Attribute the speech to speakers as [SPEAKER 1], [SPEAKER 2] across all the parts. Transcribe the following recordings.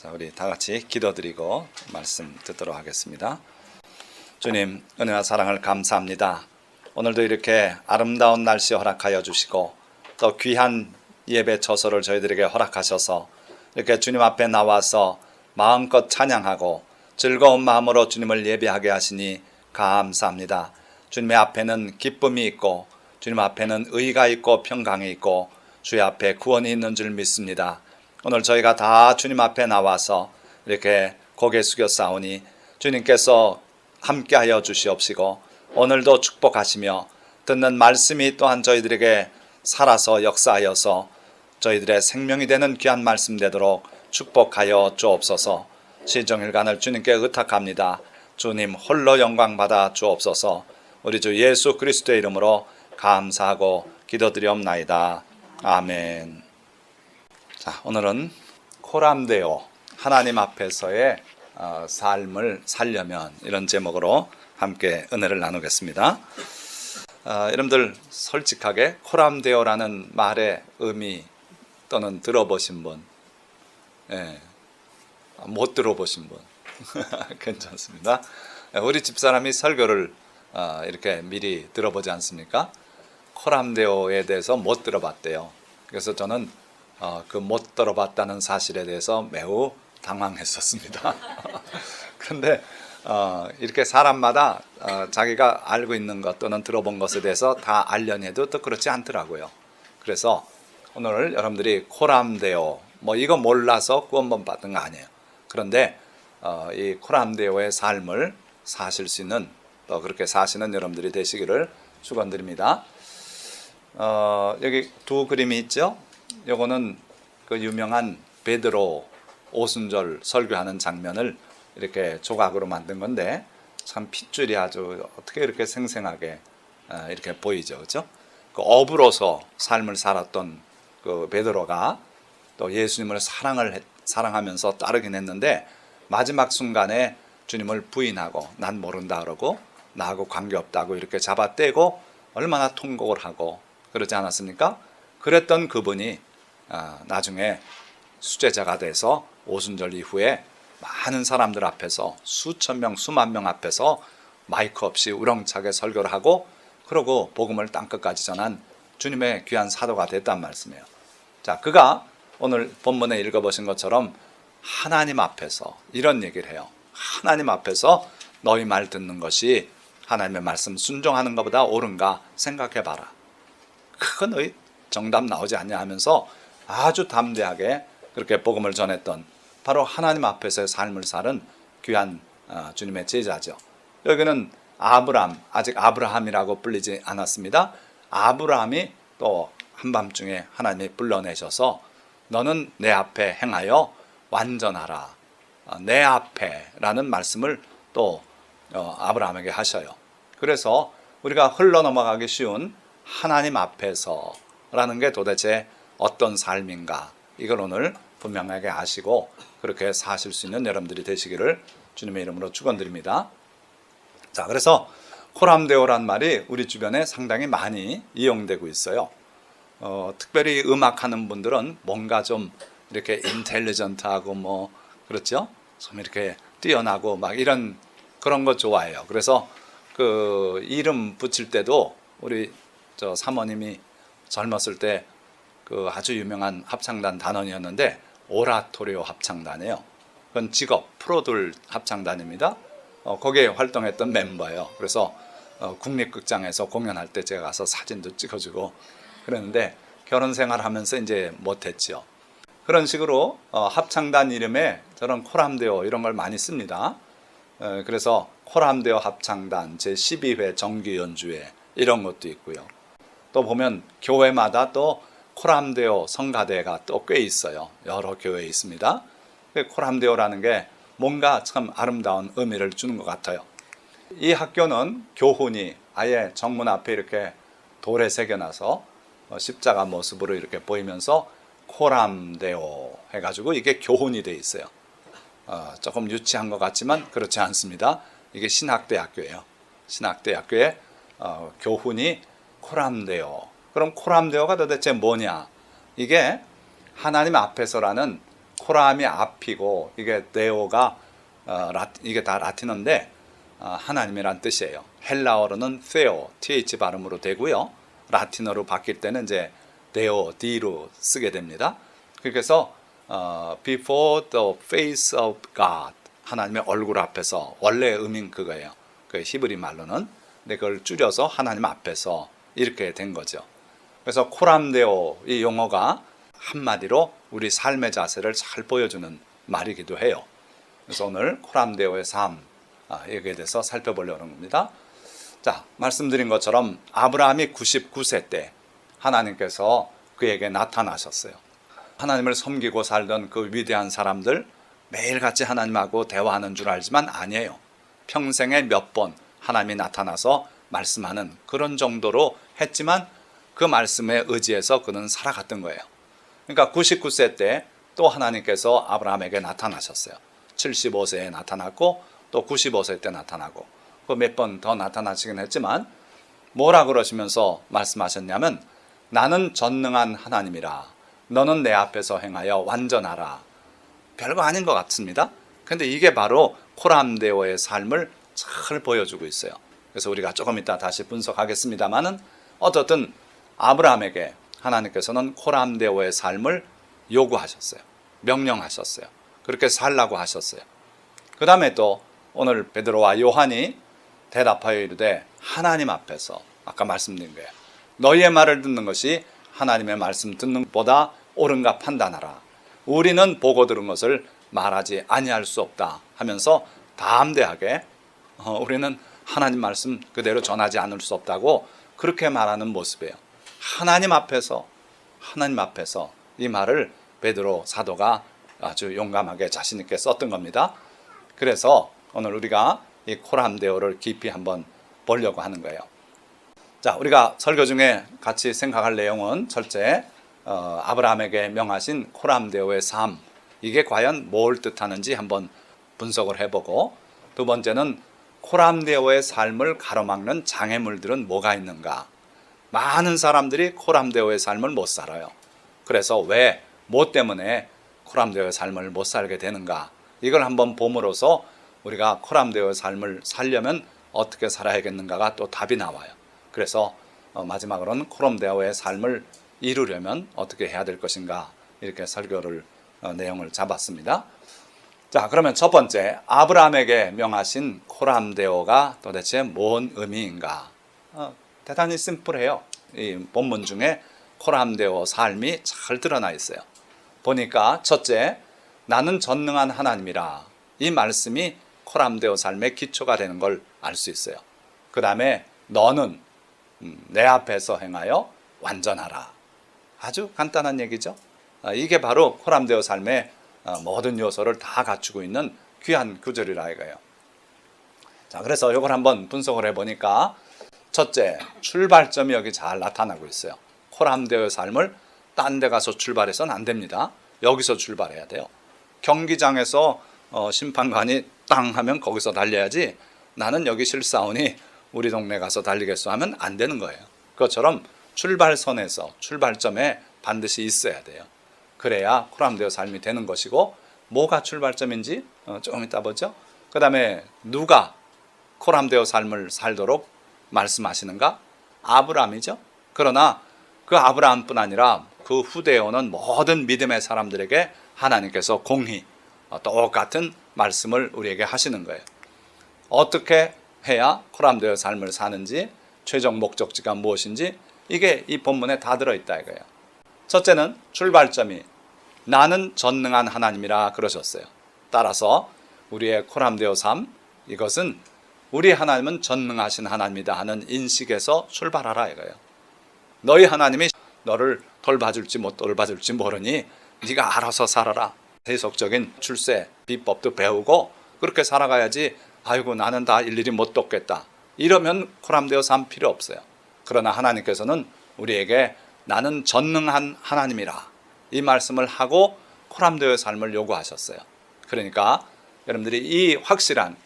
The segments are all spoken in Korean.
[SPEAKER 1] 자, 우리 다 같이 기도드리고 말씀 듣도록 하겠습니다. 주님, 은혜와 사랑을 감사합니다. 오늘도 이렇게 아름다운 날씨 허락하여 주시고 또 귀한 예배 처소를 저희들에게 허락하셔서 이렇게 주님 앞에 나와서 마음껏 찬양하고 즐거운 마음으로 주님을 예배하게 하시니 감사합니다. 주님의 앞에는 기쁨이 있고 주님 앞에는 의가 있고 평강이 있고 주의 앞에 구원이 있는 줄 믿습니다. 오늘 저희가 다 주님 앞에 나와서 이렇게 고개 숙여 싸우니 주님께서 함께하여 주시옵시고 오늘도 축복하시며 듣는 말씀이 또한 저희들에게 살아서 역사하여서 저희들의 생명이 되는 귀한 말씀 되도록 축복하여 주옵소서. 시종일관을 주님께 의탁합니다. 주님 홀로 영광 받아 주옵소서. 우리 주 예수 그리스도의 이름으로 감사하고 기도드리옵나이다. 아멘. 자, 오늘은 코람데오, 하나님 앞에서의 삶을 살려면, 이런 제목으로 함께 은혜를 나누겠습니다. 여러분들 솔직하게 코람데오라는 말의 의미 또는 들어보신 분, 못 들어보신 분 괜찮습니다. 우리 집사람이 설교를 이렇게 미리 들어보지 않습니까? 코람데오에 대해서 못 들어봤대요. 그래서 저는 그 못 들어봤다는 사실에 대해서 매우 당황했었습니다. 그런데 이렇게 사람마다 자기가 알고 있는 것 또는 들어본 것에 대해서 다 알려니 해도 또 그렇지 않더라고요. 그래서 오늘 여러분들이 코람데오, 이거 몰라서 구원번 받은 거 아니에요. 그런데 이 코람데오의 삶을 사실 수 있는, 또 그렇게 사시는 여러분들이 되시기를 축원드립니다. 여기 두 그림이 있죠. 요거는 그 유명한 베드로 오순절 설교하는 장면을 이렇게 조각으로 만든 건데, 참 핏줄이 아주 어떻게 이렇게 생생하게 이렇게 보이죠, 그렇죠? 그 어부로서 삶을 살았던 그 베드로가 또 예수님을 사랑하면서 따르긴 했는데, 마지막 순간에 주님을 부인하고 난 모른다 그러고 나하고 관계없다고 이렇게 잡아떼고 얼마나 통곡을 하고 그러지 않았습니까? 그랬던 그분이 나중에 수제자가 돼서 오순절 이후에 많은 사람들 앞에서 수천 명, 수만 명 앞에서 마이크 없이 우렁차게 설교를 하고, 그러고 복음을 땅끝까지 전한 주님의 귀한 사도가 됐단 말씀이에요. 자, 그가 오늘 본문에 읽어보신 것처럼 하나님 앞에서 이런 얘기를 해요. 하나님 앞에서 너희 말 듣는 것이 하나님의 말씀 순종하는 것보다 옳은가 생각해봐라. 그거 너희 정답 나오지 않냐 하면서 아주 담대하게 그렇게 복음을 전했던 바로 하나님 앞에서의 삶을 사는 귀한 주님의 제자죠. 여기는 아브람, 아직 아브라함이라고 불리지 않았습니다. 아브라함이 또 한밤중에 하나님이 불러내셔서 너는 내 앞에 행하여 완전하라. 내 앞에 라는 말씀을 또 아브라함에게 하셔요. 그래서 우리가 흘러넘어가기 쉬운 하나님 앞에서 라는 게 도대체 어떤 삶인가, 이걸 오늘 분명하게 아시고 그렇게 사실 수 있는 여러분들이 되시기를 주님의 이름으로 축원드립니다. 자, 그래서 코람데오란 말이 우리 주변에 상당히 많이 이용되고 있어요. 특별히 음악하는 분들은 뭔가 좀 이렇게 인텔리전트하고 그렇죠? 좀 이렇게 뛰어나고 막 이런 그런 거 좋아해요. 그래서 그 이름 붙일 때도 우리 저 사모님이 젊었을 때 그 아주 유명한 합창단 단원이었는데 오라토리오 합창단이에요. 그건 직업 프로들 합창단입니다. 거기에 활동했던 멤버예요. 그래서 국립극장에서 공연할 때 제가 가서 사진도 찍어주고 그랬는데 결혼 생활하면서 이제 못했죠. 그런 식으로 합창단 이름에 저런 코람데오 이런 걸 많이 씁니다. 그래서 코람데오 합창단 제12회 정기 연주회 이런 것도 있고요. 또 보면 교회마다 또 코람데오 성가대가 또 꽤 있어요. 여러 교회에 있습니다. 코람데오라는 게 뭔가 참 아름다운 의미를 주는 것 같아요. 이 학교는 교훈이 아예 정문 앞에 이렇게 돌에 새겨놔서 십자가 모습으로 이렇게 보이면서 코람데오 해가지고 이게 교훈이 돼 있어요. 조금 유치한 것 같지만 그렇지 않습니다. 이게 신학대학교예요. 신학대학교의 교훈이 코람데오. 그럼 코람데오가 도대체 뭐냐? 이게 하나님 앞에서라는 코람이 앞이고 이게 데오가 이게 다 라틴어인데 하나님이란 뜻이에요. 헬라어로는 theo, th 발음으로 되고요. 라틴어로 바뀔 때는 이제 deo, d로 쓰게 됩니다. 그래서 before the face of God, 하나님의 얼굴 앞에서, 원래 의미는 그거예요. 그 히브리 말로는. 근데 그걸 줄여서 하나님 앞에서 이렇게 된 거죠. 그래서 코람데오 이 용어가 한마디로 우리 삶의 자세를 잘 보여주는 말이기도 해요. 그래서 오늘 코람데오의 삶 여기에 대해서 살펴보려고 하는 겁니다. 자, 말씀드린 것처럼 아브라함이 99세 때 하나님께서 그에게 나타나셨어요. 하나님을 섬기고 살던 그 위대한 사람들 매일같이 하나님하고 대화하는 줄 알지만 아니에요. 평생에 몇 번 하나님이 나타나서 말씀하는 그런 정도로 했지만 그 말씀에 의지해서 그는 살아갔던 거예요. 그러니까 99세 때 또 하나님께서 아브라함에게 나타나셨어요. 75세에 나타났고 또 95세 때 나타나고 그 몇 번 더 나타나시긴 했지만 뭐라 그러시면서 말씀하셨냐면 나는 전능한 하나님이라 너는 내 앞에서 행하여 완전하라. 별거 아닌 것 같습니다. 근데 이게 바로 코람데오의 삶을 잘 보여주고 있어요. 그래서 우리가 조금 이따 다시 분석하겠습니다만은 어떻든 아브라함에게 하나님께서는 코람데오의 삶을 요구하셨어요. 명령하셨어요. 그렇게 살라고 하셨어요. 그 다음에 또 오늘 베드로와 요한이 대답하여 이르되 하나님 앞에서 아까 말씀드린 거예요. 너희의 말을 듣는 것이 하나님의 말씀 듣는 것보다 옳은가 판단하라. 우리는 보고 들은 것을 말하지 아니할 수 없다 하면서 담대하게 우리는 하나님 말씀 그대로 전하지 않을 수 없다고 그렇게 말하는 모습이에요. 하나님 앞에서 이 말을 베드로 사도가 아주 용감하게 자신 있게 썼던 겁니다. 그래서 오늘 우리가 이 코람데오를 깊이 한번 보려고 하는 거예요. 자, 우리가 설교 중에 같이 생각할 내용은 첫째, 아브라함에게 명하신 코람데오의 삶, 이게 과연 뭘 뜻하는지 한번 분석을 해보고, 두 번째는 코람데오의 삶을 가로막는 장애물들은 뭐가 있는가. 많은 사람들이 코람데오의 삶을 못 살아요. 그래서 왜, 뭐 때문에 코람데오의 삶을 못 살게 되는가, 이걸 한번 봄으로써 우리가 코람데오의 삶을 살려면 어떻게 살아야겠는가가 또 답이 나와요. 그래서 마지막으로는 코람데오의 삶을 이루려면 어떻게 해야 될 것인가, 이렇게 설교를 내용을 잡았습니다. 자, 그러면 첫 번째, 아브라함에게 명하신 코람데오가 도대체 뭔 의미인가. 대단히 심플해요. 이 본문 중에 코람데오 삶이 잘 드러나 있어요. 보니까 첫째, 나는 전능한 하나님이라, 이 말씀이 코람데오 삶의 기초가 되는 걸 알 수 있어요. 그 다음에 너는 내 앞에서 행하여 완전하라. 아주 간단한 얘기죠. 이게 바로 코람데오 삶의 모든 요소를 다 갖추고 있는 귀한 구절이라 이거예요. 자, 그래서 이걸 한번 분석을 해보니까 첫째, 출발점이 여기 잘 나타나고 있어요. 코람데오의 삶을 딴 데 가서 출발해서는 안 됩니다. 여기서 출발해야 돼요. 경기장에서 심판관이 땅 하면 거기서 달려야지, 나는 여기 실사오니 우리 동네 가서 달리겠어 하면 안 되는 거예요. 그것처럼 출발선에서, 출발점에 반드시 있어야 돼요. 그래야 코람데오 삶이 되는 것이고, 뭐가 출발점인지 조금 이따 보죠. 그 다음에 누가 코람데오 삶을 살도록 말씀하시는가? 아브라함이죠. 그러나 그 아브라함뿐 아니라 그 후대에 오는 모든 믿음의 사람들에게 하나님께서 공히 똑같은 말씀을 우리에게 하시는 거예요. 어떻게 해야 코람데오 삶을 사는지, 최종 목적지가 무엇인지, 이게 이 본문에 다 들어있다 이거예요. 첫째는 출발점이 나는 전능한 하나님이라 그러셨어요. 따라서 우리의 코람데오 삶, 이것은 우리 하나님은 전능하신 하나님이다 하는 인식에서 출발하라 이거예요. 너희 하나님이 너를 돌봐줄지 못 돌봐줄지 모르니 네가 알아서 살아라. 세속적인 출세 비법도 배우고 그렇게 살아가야지, 아이고 나는 다 일일이 못 돕겠다, 이러면 코람데오 삶 필요 없어요. 그러나 하나님께서는 우리에게 나는 전능한 하나님이라, 이 말씀을 하고 코람데오의 삶을 요구하셨어요. 그러니까 여러분들이 이 확실한,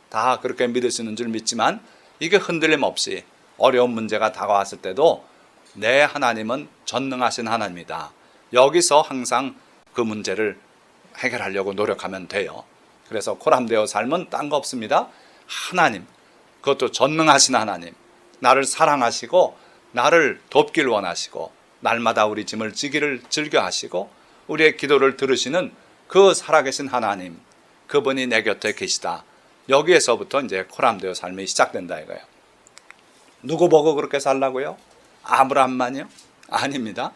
[SPEAKER 1] 다 그렇게 믿으시는 줄 믿지만 이게 흔들림 없이 어려운 문제가 다가왔을 때도 내 하나님은 전능하신 하나님이다, 여기서 항상 그 문제를 해결하려고 노력하면 돼요. 그래서 코람데오 삶은 딴 거 없습니다. 하나님, 그것도 전능하신 하나님, 나를 사랑하시고 나를 돕길 원하시고 날마다 우리 짐을 지기를 즐겨 하시고 우리의 기도를 들으시는 그 살아계신 하나님, 그분이 내 곁에 계시다. 여기에서부터 이제 코람데오 삶이 시작된다 이거예요. 누구 보고 그렇게 살라고요? 아브라함만요? 아닙니다.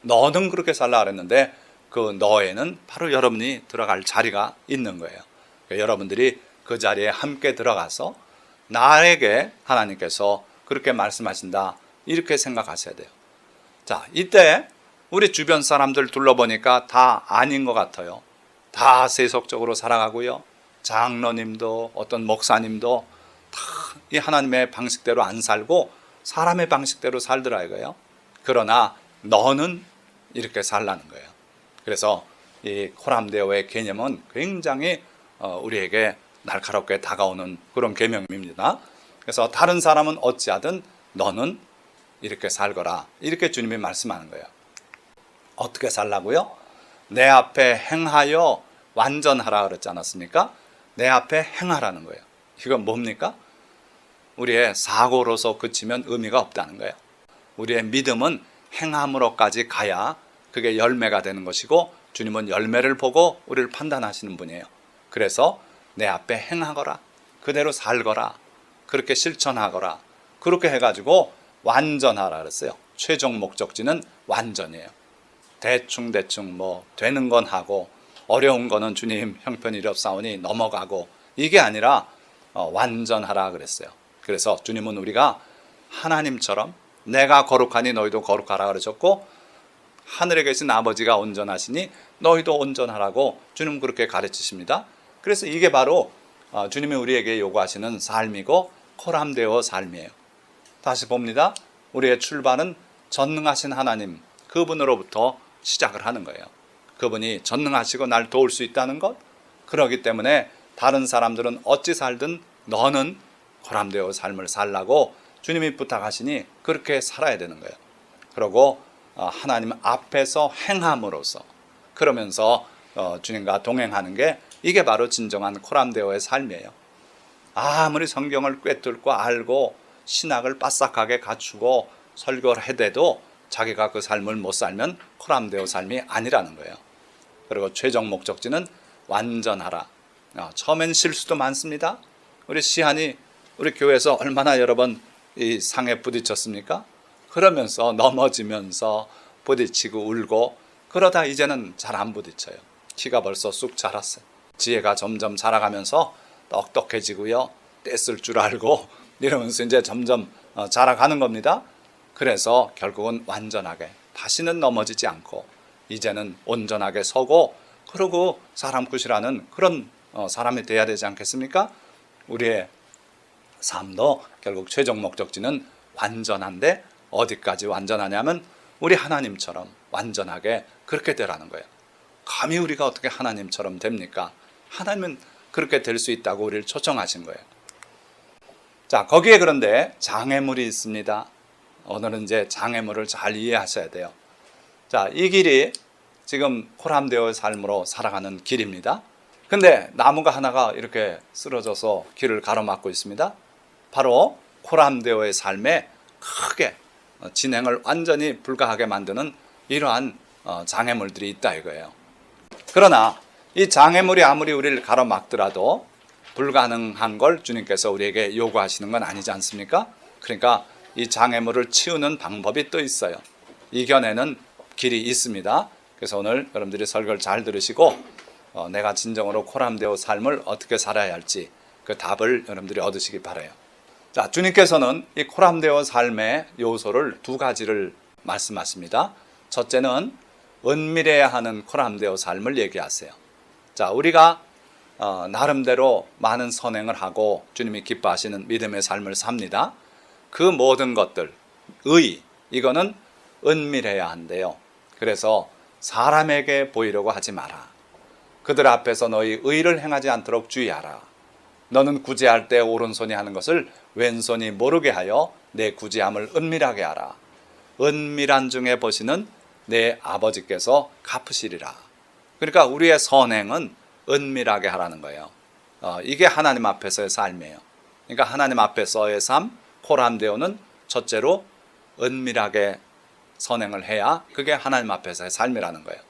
[SPEAKER 1] 너는 그렇게 살라 그랬는데 그 너에는 바로 여러분이 들어갈 자리가 있는 거예요. 그러니까 여러분들이 그 자리에 함께 들어가서 나에게 하나님께서 그렇게 말씀하신다 이렇게 생각하셔야 돼요. 자, 이때 우리 주변 사람들 둘러보니까 다 아닌 것 같아요. 다 세속적으로 살아가고요. 장로님도 어떤 목사님도 다 이 하나님의 방식대로 안 살고 사람의 방식대로 살더라 이거예요. 그러나 너는 이렇게 살라는 거예요. 그래서 이 코람데오의 개념은 굉장히 우리에게 날카롭게 다가오는 그런 계명입니다. 그래서 다른 사람은 어찌하든 너는 이렇게 살거라 이렇게 주님이 말씀하는 거예요. 어떻게 살라고요? 내 앞에 행하여 완전하라 그랬지 않았습니까? 내 앞에 행하라는 거예요. 이건 뭡니까? 우리의 사고로서 그치면 의미가 없다는 거예요. 우리의 믿음은 행함으로까지 가야 그게 열매가 되는 것이고 주님은 열매를 보고 우리를 판단하시는 분이에요. 그래서 내 앞에 행하거라, 그대로 살거라, 그렇게 실천하거라, 그렇게 해가지고 완전하라 그랬어요. 최종 목적지는 완전이에요. 대충 뭐 되는 건 하고 어려운 거는 주님 형편이렵사오니 넘어가고 이게 아니라 완전하라 그랬어요. 그래서 주님은 우리가 하나님처럼 내가 거룩하니 너희도 거룩하라 그러셨고 하늘에 계신 아버지가 온전하시니 너희도 온전하라고 주님은 그렇게 가르치십니다. 그래서 이게 바로 주님이 우리에게 요구하시는 삶이고 코람데오 삶이에요. 다시 봅니다. 우리의 출발은 전능하신 하나님 그분으로부터 시작을 하는 거예요. 그분이 전능하시고 날 도울 수 있다는 것, 그렇기 때문에 다른 사람들은 어찌 살든 너는 코람데오 삶을 살라고 주님이 부탁하시니 그렇게 살아야 되는 거예요. 그리고 하나님 앞에서 행함으로써 그러면서 주님과 동행하는 게 이게 바로 진정한 코람데오의 삶이에요. 아무리 성경을 꿰뚫고 알고 신학을 빠삭하게 갖추고 설교를 해대도 자기가 그 삶을 못 살면 코람데오 삶이 아니라는 거예요. 그리고 최종 목적지는 완전하라. 처음엔 실수도 많습니다. 우리 시한이 우리 교회에서 얼마나 여러 번 이 상에 부딪혔습니까? 그러면서 넘어지면서 부딪히고 울고 그러다 이제는 잘 안 부딪혀요. 키가 벌써 쑥 자랐어요. 지혜가 점점 자라가면서 똑똑해지고요. 떼쓸 줄 알고 이러면서 이제 점점 자라가는 겁니다. 그래서 결국은 완전하게 다시는 넘어지지 않고 이제는 온전하게 서고 그러고 사람 굿이라는 그런 사람이 돼야 되지 않겠습니까? 우리의 삶도 결국 최종 목적지는 완전한데 어디까지 완전하냐면 우리 하나님처럼 완전하게 그렇게 되라는 거예요. 감히 우리가 어떻게 하나님처럼 됩니까? 하나님은 그렇게 될 수 있다고 우리를 초청하신 거예요. 자, 거기에 그런데 장애물이 있습니다. 오늘은 이제 장애물을 잘 이해하셔야 돼요. 자, 이 길이 지금 코람데오의 삶으로 살아가는 길입니다. 근데 나무가 하나가 이렇게 쓰러져서 길을 가로막고 있습니다. 바로 코람데오의 삶에 크게 진행을 완전히 불가하게 만드는 이러한 장애물들이 있다 이거예요. 그러나 이 장애물이 아무리 우리를 가로막더라도 불가능한 걸 주님께서 우리에게 요구하시는 건 아니지 않습니까? 그러니까 이 장애물을 치우는 방법이 또 있어요. 이겨내는 길이 있습니다. 그래서 오늘 여러분들이 설교를 잘 들으시고 내가 진정으로 코람데오 삶을 어떻게 살아야 할지 그 답을 여러분들이 얻으시기 바라요. 자, 주님께서는 이 코람데오 삶의 요소를 두 가지를 말씀하십니다. 첫째는 은밀해야 하는 코람데오 삶을 얘기하세요. 자, 우리가 나름대로 많은 선행을 하고 주님이 기뻐하시는 믿음의 삶을 삽니다. 그 모든 것들, 이거는 은밀해야 한대요. 그래서 사람에게 보이려고 하지 마라. 그들 앞에서 너희 의를 행하지 않도록 주의하라. 너는 구제할 때 오른손이 하는 것을 왼손이 모르게 하여 내 구제함을 은밀하게 하라. 은밀한 중에 보시는 내 아버지께서 갚으시리라. 그러니까 우리의 선행은 은밀하게 하라는 거예요. 이게 하나님 앞에서의 삶이에요. 그러니까 하나님 앞에서의 삶, 코람데오는 첫째로 은밀하게 선행을 해야 그게 하나님 앞에서의 삶이라는 거예요.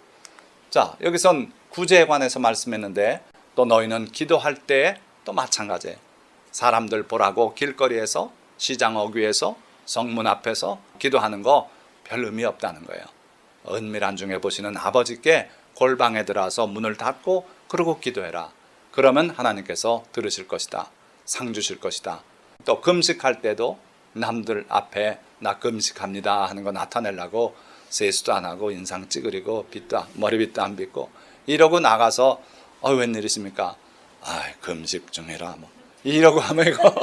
[SPEAKER 1] 자, 여기선 구제에 관해서 말씀했는데 또 너희는 기도할 때 또 마찬가지예요. 사람들 보라고 길거리에서, 시장 어귀에서, 성문 앞에서 기도하는 거 별 의미 없다는 거예요. 은밀한 중에 보시는 아버지께 골방에 들어와서 문을 닫고 그러고 기도해라. 그러면 하나님께서 들으실 것이다. 상 주실 것이다. 또 금식할 때도 남들 앞에 나 금식합니다 하는 거 나타내려고 세수도 안 하고 인상 찌그리고 머리빗도 안 빗고 이러고 나가서 웬일이십니까? 금식 중이라 뭐 이러고 하면 이거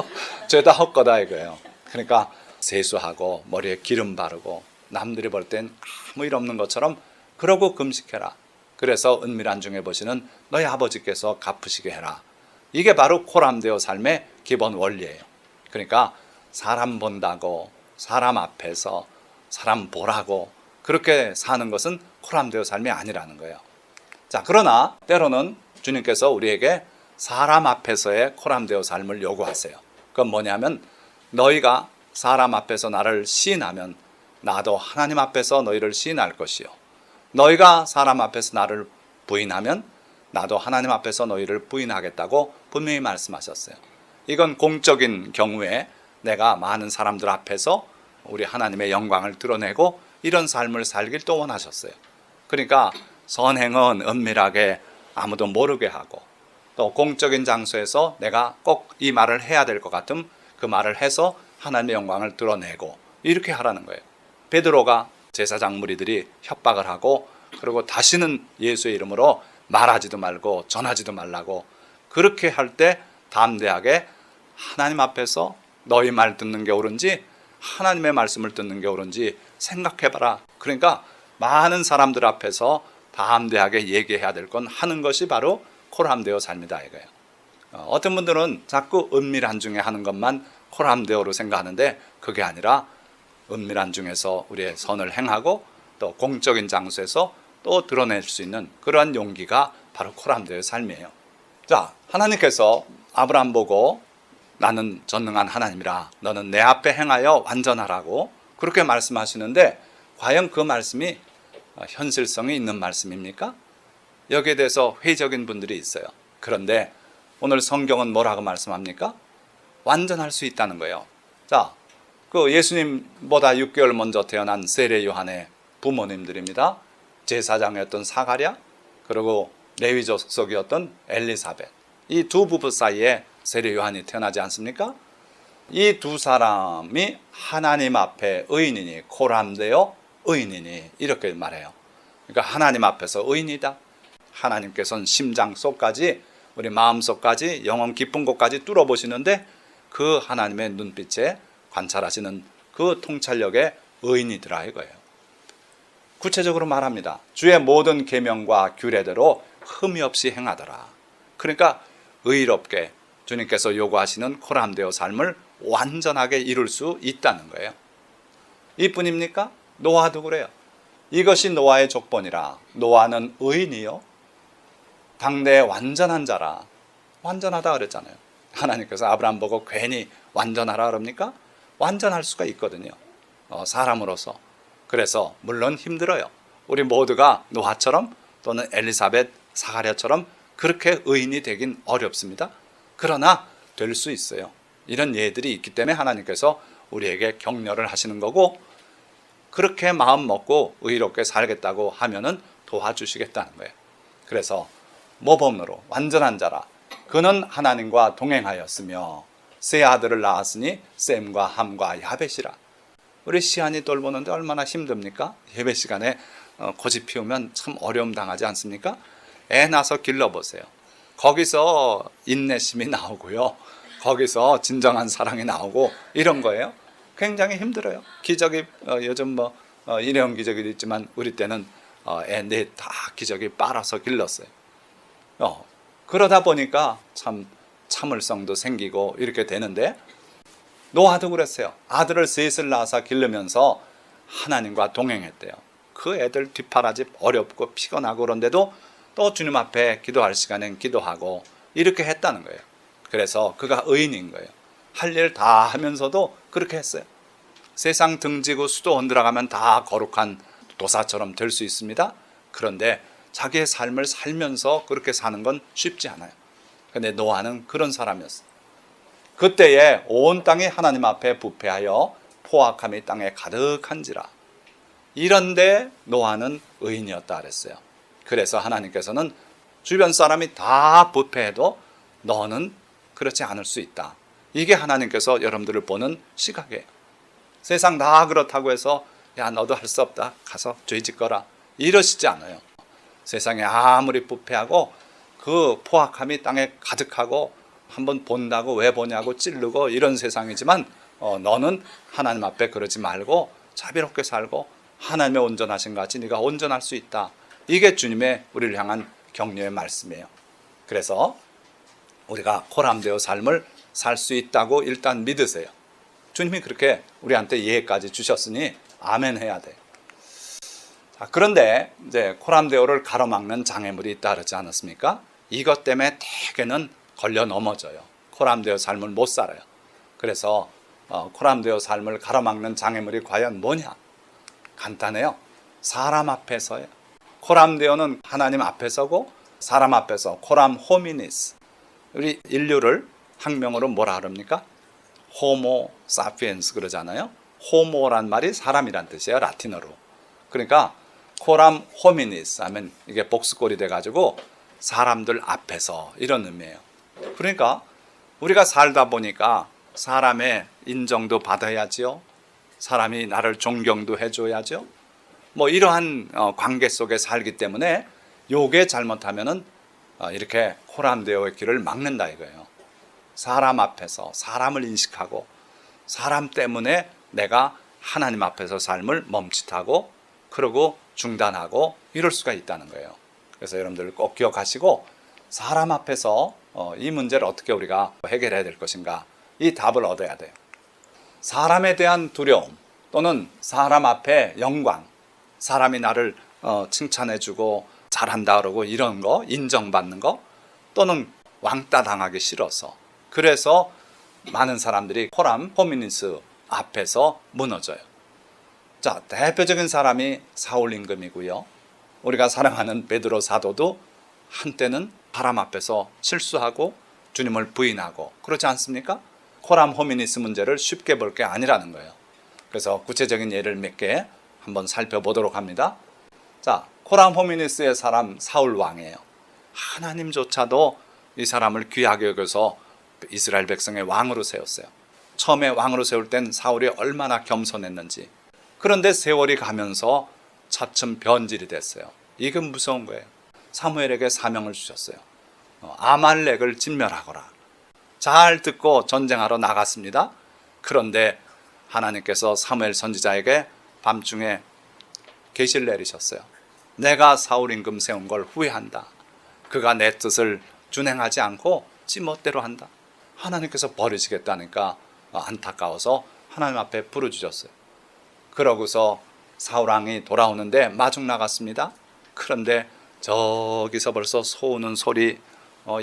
[SPEAKER 1] 죄다 헛거다 이거예요. 그러니까 세수하고 머리에 기름 바르고 남들이 볼 땐 아무 일 없는 것처럼 그러고 금식해라. 그래서 은밀한 중에 보시는 너희 아버지께서 갚으시게 해라. 이게 바로 코람데오 삶의 기본 원리예요. 그러니까 사람 본다고 사람 앞에서 사람 보라고 그렇게 사는 것은 코람데오 삶이 아니라는 거예요. 자, 그러나 때로는 주님께서 우리에게 사람 앞에서의 코람데오 삶을 요구하세요. 그건 뭐냐면 너희가 사람 앞에서 나를 시인하면 나도 하나님 앞에서 너희를 시인할 것이요. 너희가 사람 앞에서 나를 부인하면 나도 하나님 앞에서 너희를 부인하겠다고 분명히 말씀하셨어요. 이건 공적인 경우에 내가 많은 사람들 앞에서 우리 하나님의 영광을 드러내고 이런 삶을 살길 또 원하셨어요. 그러니까 선행은 은밀하게 아무도 모르게 하고 또 공적인 장소에서 내가 꼭 이 말을 해야 될 것 같으면 그 말을 해서 하나님의 영광을 드러내고 이렇게 하라는 거예요. 베드로가 제사장 무리들이 협박을 하고 그리고 다시는 예수의 이름으로 말하지도 말고 전하지도 말라고 그렇게 할 때 담대하게 하나님 앞에서 너희 말 듣는 게 옳은지 하나님의 말씀을 듣는 게 옳은지 생각해봐라. 그러니까 많은 사람들 앞에서 담대하게 얘기해야 될 건 하는 것이 바로 코람데오 삶이다 이거예요. 어떤 분들은 자꾸 은밀한 중에 하는 것만 코람데오로 생각하는데 그게 아니라 은밀한 중에서 우리의 선을 행하고 또 공적인 장소에서 또 드러낼 수 있는 그러한 용기가 바로 코람데오의 삶이에요. 자, 하나님께서 아브라함 보고 나는 전능한 하나님이라 너는 내 앞에 행하여 완전하라고 그렇게 말씀하시는데 과연 그 말씀이 현실성이 있는 말씀입니까? 여기에 대해서 회의적인 분들이 있어요. 그런데 오늘 성경은 뭐라고 말씀합니까? 완전할 수 있다는 거예요. 자, 그 예수님보다 6개월 먼저 태어난 세례 요한의 부모님들입니다. 제사장이었던 사가랴 그리고 레위족 속이었던 엘리사벳 이 두 부부 사이에 세례 요한이 태어나지 않습니까? 이 두 사람이 하나님 앞에 의인이니 코람데오 의인이니 이렇게 말해요. 그러니까 하나님 앞에서 의인이다. 하나님께서는 심장 속까지 우리 마음 속까지 영혼 깊은 곳까지 뚫어보시는데 그 하나님의 눈빛에 관찰하시는 그 통찰력의 의인이더라 이거예요. 구체적으로 말합니다. 주의 모든 계명과 규례대로 흠이 없이 행하더라. 그러니까 의롭게 주님께서 요구하시는 코람데오 삶을 완전하게 이룰 수 있다는 거예요. 이뿐입니까? 노아도 그래요. 이것이 노아의 족본이라. 노아는 의인이요 당대의 완전한 자라. 완전하다 그랬잖아요. 하나님께서 아브라함 보고 괜히 완전하라 그럽니까? 완전할 수가 있거든요. 사람으로서. 그래서 물론 힘들어요. 우리 모두가 노아처럼 또는 엘리사벳, 사가랴처럼 그렇게 의인이 되긴 어렵습니다. 그러나 될 수 있어요. 이런 예들이 있기 때문에 하나님께서 우리에게 격려를 하시는 거고 그렇게 마음 먹고 의롭게 살겠다고 하면은 도와주시겠다는 거예요. 그래서 모범으로 완전한 자라 그는 하나님과 동행하였으며 세 아들을 낳았으니 셈과 함과 야벳이라. 우리 시안이 돌보는데 얼마나 힘듭니까? 예배 시간에 고집 피우면 참 어려움 당하지 않습니까? 애 낳아서 길러보세요. 거기서 인내심이 나오고요. 거기서 진정한 사랑이 나오고 이런 거예요. 굉장히 힘들어요. 기저귀 요즘 일회용 기저귀도 있지만 우리 때는 애 넷 다 기저귀 빨아서 길렀어요. 그러다 보니까 참 참을성도 생기고 이렇게 되는데 노아도 그랬어요. 아들을 셋을 낳아서 기르면서 하나님과 동행했대요. 그 애들 뒷바라지 어렵고 피곤하고 그런데도 또 주님 앞에 기도할 시간엔 기도하고 이렇게 했다는 거예요. 그래서 그가 의인인 거예요. 할 일 다 하면서도 그렇게 했어요. 세상 등지고 수도 흔들어가면 다 거룩한 도사처럼 될 수 있습니다. 그런데 자기의 삶을 살면서 그렇게 사는 건 쉽지 않아요. 그런데 노아는 그런 사람이었어요. 그때에 온 땅이 하나님 앞에 부패하여 포악함이 땅에 가득한지라. 이런데 노아는 의인이었다 그랬어요. 그래서 하나님께서는 주변 사람이 다 부패해도 너는 그렇지 않을 수 있다. 이게 하나님께서 여러분들을 보는 시각이에요. 세상 다 그렇다고 해서 야 너도 할 수 없다. 가서 죄 짓거라. 이러시지 않아요. 세상에 아무리 부패하고 그 포악함이 땅에 가득하고 한번 본다고 왜 보냐고 찌르고 이런 세상이지만 너는 하나님 앞에 그러지 말고 자비롭게 살고 하나님의 온전하신 같이 네가 온전할 수 있다. 이게 주님의 우리를 향한 격려의 말씀이에요. 그래서 우리가 코람되어 삶을 살 수 있다고 일단 믿으세요. 주님이 그렇게 우리한테 예까지 주셨으니 아멘 해야 돼. 자, 그런데 이제 코람데오를 가로막는 장애물이 있다 그러지 않았습니까? 이것 때문에 대개는 걸려 넘어져요. 코람데오 삶을 못 살아요. 그래서 코람데오 삶을 가로막는 장애물이 과연 뭐냐? 간단해요. 사람 앞에서예요. 코람데오는 하나님 앞에서고 사람 앞에서 코람 호미니스. 우리 인류를 학명으로 뭐라 그럽니까? 호모 사피엔스 그러잖아요. 호모란 말이 사람이란 뜻이에요. 라틴어로. 그러니까 코람 호미니스 하면 이게 복수꼴이 돼가지고 사람들 앞에서 이런 의미예요. 그러니까 우리가 살다 보니까 사람의 인정도 받아야지요. 사람이 나를 존경도 해줘야죠. 뭐 이러한 관계 속에 살기 때문에 요게 잘못하면은 이렇게 코람데오의 길을 막는다 이거예요. 사람 앞에서 사람을 인식하고 사람 때문에 내가 하나님 앞에서 삶을 멈칫하고 그러고 중단하고 이럴 수가 있다는 거예요. 그래서 여러분들 꼭 기억하시고 사람 앞에서 이 문제를 어떻게 우리가 해결해야 될 것인가 이 답을 얻어야 돼요. 사람에 대한 두려움 또는 사람 앞에 영광, 사람이 나를 칭찬해주고 잘한다 그러고 이런 거 인정받는 거 또는 왕따 당하기 싫어서 그래서 많은 사람들이 코람 호미니스 앞에서 무너져요. 자, 대표적인 사람이 사울 임금이고요. 우리가 사랑하는 베드로 사도도 한때는 사람 앞에서 실수하고 주님을 부인하고 그렇지 않습니까? 코람 호미니스 문제를 쉽게 볼 게 아니라는 거예요. 그래서 구체적인 예를 몇 개 한번 살펴보도록 합니다. 자, 코람 호미니스의 사람 사울 왕이에요. 하나님조차도 이 사람을 귀하게 여겨서 이스라엘 백성의 왕으로 세웠어요. 처음에 왕으로 세울 땐 사울이 얼마나 겸손했는지. 그런데 세월이 가면서 차츰 변질이 됐어요. 이건 무서운 거예요. 사무엘에게 사명을 주셨어요. 아말렉을 진멸하거라. 잘 듣고 전쟁하러 나갔습니다. 그런데 하나님께서 사무엘 선지자에게 밤중에 계시를 내리셨어요. 내가 사울 임금 세운 걸 후회한다. 그가 내 뜻을 준행하지 않고 지 멋대로 한다. 하나님께서 버리시겠다니까 안타까워서 하나님 앞에 부르짖었어요. 그러고서 사울 왕이 돌아오는데 마중 나갔습니다. 그런데 저기서 벌써 소 우는 소리,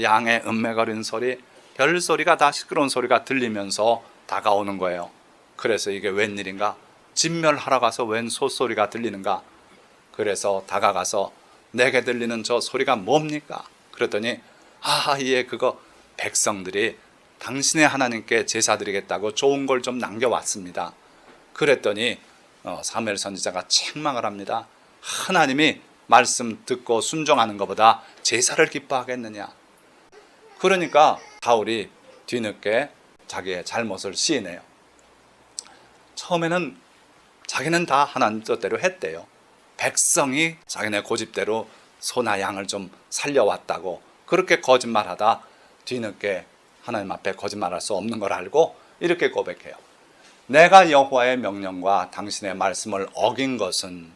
[SPEAKER 1] 양의 음매거리는 소리, 별소리가 다 시끄러운 소리가 들리면서 다가오는 거예요. 그래서 이게 웬일인가? 진멸하러 가서 웬 소소리가 들리는가? 그래서 다가가서 내게 들리는 저 소리가 뭡니까? 그랬더니 예 그거 백성들이 당신의 하나님께 제사 드리겠다고 좋은 걸 좀 남겨왔습니다. 그랬더니 사무엘 선지자가 책망을 합니다. 하나님이 말씀 듣고 순종하는 것보다 제사를 기뻐하겠느냐. 그러니까 사울이 뒤늦게 자기의 잘못을 시인해요. 처음에는 자기는 다 하나님 뜻대로 했대요. 백성이 자기네 고집대로 소나 양을 좀 살려왔다고 그렇게 거짓말하다 뒤늦게 하나님 앞에 거짓말할 수 없는 걸 알고 이렇게 고백해요. 내가 여호와의 명령과 당신의 말씀을 어긴 것은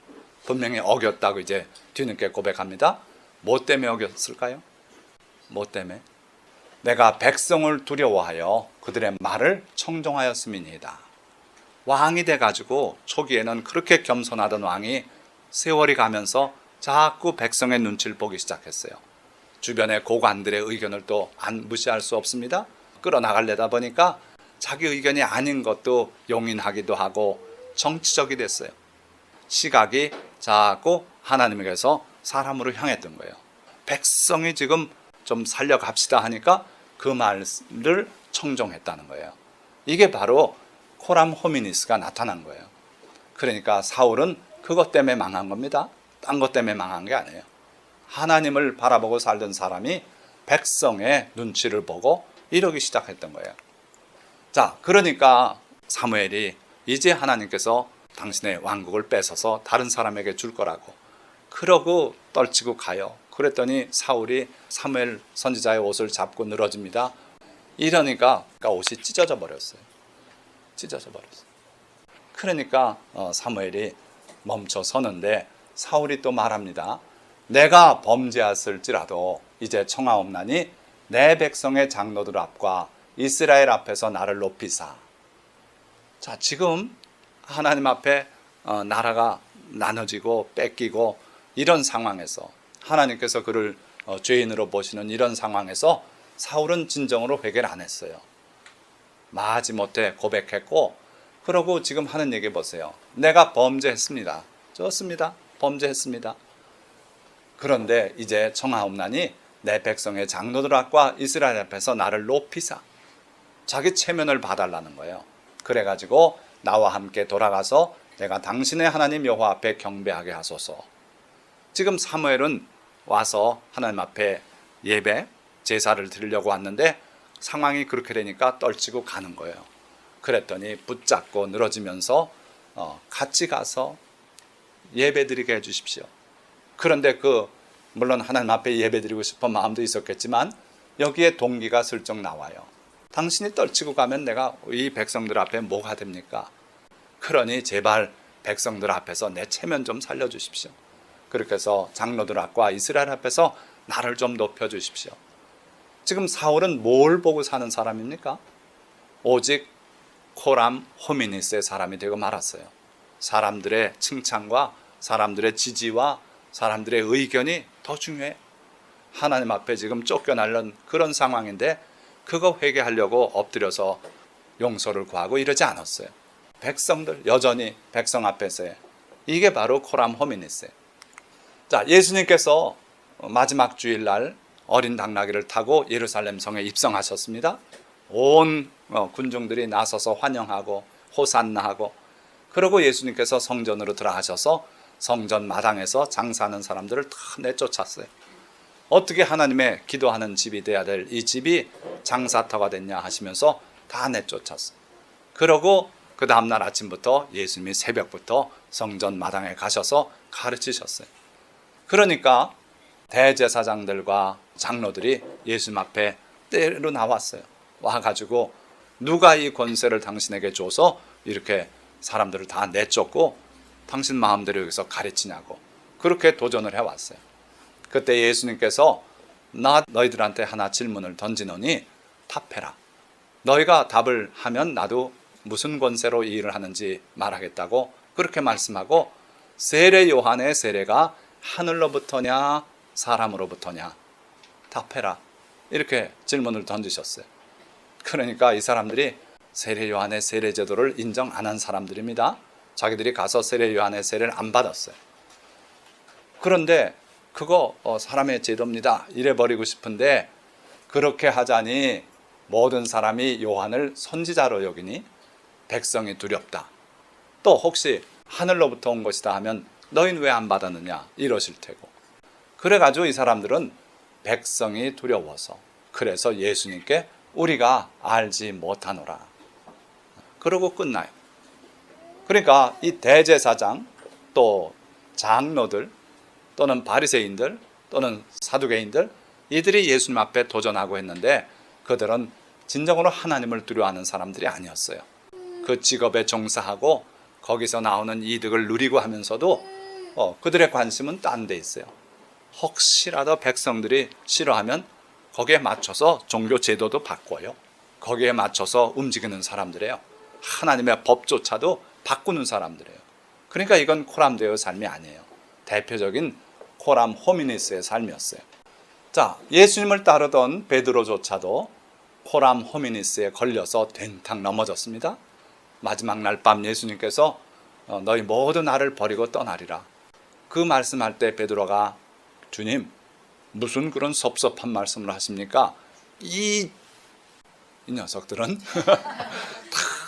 [SPEAKER 1] 분명히 어겼다고 이제 뒤늦게 고백합니다. 뭐 때문에 어겼을까요? 뭐 때문에? 내가 백성을 두려워하여 그들의 말을 청종하였음이니이다. 왕이 돼가지고 초기에는 그렇게 겸손하던 왕이 세월이 가면서 자꾸 백성의 눈치를 보기 시작했어요. 주변의 고관들의 의견을 또 안 무시할 수 없습니다. 끌어나가려다 보니까 자기 의견이 아닌 것도 용인하기도 하고 정치적이 됐어요. 시각이 자꾸 하나님에게서 사람으로 향했던 거예요. 백성이 지금 좀 살려갑시다 하니까 그 말을 청종했다는 거예요. 이게 바로 코람 호미니스가 나타난 거예요. 그러니까 사울은 그것 때문에 망한 겁니다. 딴 것 때문에 망한 게 아니에요. 하나님을 바라보고 살던 사람이 백성의 눈치를 보고 이러기 시작했던 거예요. 자, 그러니까 사무엘이 이제 하나님께서 당신의 왕국을 뺏어서 다른 사람에게 줄 거라고 그러고 떨치고 가요. 그랬더니 사울이 사무엘 선지자의 옷을 잡고 늘어집니다. 이러니까 옷이 찢어져 버렸어요. 찢어져 버렸어요. 그러니까 사무엘이 멈춰 서는데 사울이 또 말합니다. 내가 범죄했을지라도 이제 청하옵나니 내 백성의 장로들 앞과 이스라엘 앞에서 나를 높이사. 자, 지금 하나님 앞에 나라가 나눠지고 뺏기고 이런 상황에서 하나님께서 그를 죄인으로 보시는 이런 상황에서 사울은 진정으로 회개를 안 했어요. 마지못해 고백했고, 그러고 지금 하는 얘기 보세요. 내가 범죄했습니다. 좋습니다. 범죄했습니다. 그런데 이제 청하옵나니 내 백성의 장로들 앞과 이스라엘 앞에서 나를 높이사. 자기 체면을 봐달라는 거예요. 그래가지고 나와 함께 돌아가서 내가 당신의 하나님 여호와 앞에 경배하게 하소서. 지금 사무엘은 와서 하나님 앞에 예배, 제사를 드리려고 왔는데 상황이 그렇게 되니까 떨치고 가는 거예요. 그랬더니 붙잡고 늘어지면서 같이 가서 예배 드리게 해주십시오. 그런데 물론 하나님 앞에 예배 드리고 싶은 마음도 있었겠지만 여기에 동기가 슬쩍 나와요. 당신이 떨치고 가면 내가 이 백성들 앞에 뭐가 됩니까? 그러니 제발 백성들 앞에서 내 체면 좀 살려주십시오. 그렇게 해서 장로들 앞과 이스라엘 앞에서 나를 좀 높여주십시오. 지금 사울은 뭘 보고 사는 사람입니까? 오직 코람 호미니스의 사람이 되고 말았어요. 사람들의 칭찬과 사람들의 지지와 사람들의 의견이 더 중요해. 하나님 앞에 지금 쫓겨나는 그런 상황인데 그거 회개하려고 엎드려서 용서를 구하고 이러지 않았어요. 백성들 여전히 백성 앞에서의 이게 바로 코람 호미니스예요. 자, 예수님께서 마지막 주일날 어린 당나귀를 타고 예루살렘 성에 입성하셨습니다. 온 군중들이 나서서 환영하고 호산나하고, 그리고 예수님께서 성전으로 들어가셔서 성전 마당에서 장사하는 사람들을 다 내쫓았어요. 어떻게 하나님의 기도하는 집이 돼야 될 이 집이 장사터가 됐냐 하시면서 다 내쫓았어요. 그러고 그 다음날 아침부터 예수님이 새벽부터 성전 마당에 가셔서 가르치셨어요. 그러니까 대제사장들과 장로들이 예수님 앞에 때로 나왔어요. 와가지고 누가 이 권세를 당신에게 줘서 이렇게 사람들을 다 내쫓고 당신 마음대로 여기서 가르치냐고 그렇게 도전을 해왔어요. 그때 예수님께서 나 너희들한테 하나 질문을 던지노니 답해라. 너희가 답을 하면 나도 무슨 권세로 이 일을 하는지 말하겠다고 그렇게 말씀하고, 세례 요한의 세례가 하늘로부터냐 사람으로부터냐 답해라 이렇게 질문을 던지셨어요. 그러니까 이 사람들이 세례 요한의 세례 제도를 인정 안 한 사람들입니다. 자기들이 가서 세례 요한의 세례를 안 받았어요. 그런데 그거 사람의 제도입니다 이래 버리고 싶은데 그렇게 하자니 모든 사람이 요한을 선지자로 여기니 백성이 두렵다. 또 혹시 하늘로부터 온 것이다 하면 너희는 왜 안 받았느냐 이러실 테고. 그래가지고 이 사람들은 백성이 두려워서 그래서 예수님께 우리가 알지 못하노라 그러고 끝나요. 그러니까 이 대제사장 또 장로들 또는 바리새인들 또는 사두개인들 이들이 예수님 앞에 도전하고 했는데 그들은 진정으로 하나님을 두려워하는 사람들이 아니었어요. 그 직업에 종사하고 거기서 나오는 이득을 누리고 하면서도 그들의 관심은 딴 데 있어요. 혹시라도 백성들이 싫어하면 거기에 맞춰서 종교 제도도 바꿔요. 거기에 맞춰서 움직이는 사람들이에요. 하나님의 법조차도 바꾸는 사람들이에요. 그러니까 이건 코람데오의 삶이 아니에요. 대표적인 코람 호미니스의 삶이었어요. 자, 예수님을 따르던 베드로조차도 코람 호미니스에 걸려서 된탕 넘어졌습니다. 마지막 날 밤 예수님께서 너희 모두 나를 버리고 떠나리라. 그 말씀할 때 베드로가 주님 무슨 그런 섭섭한 말씀을 하십니까? 이 녀석들은 다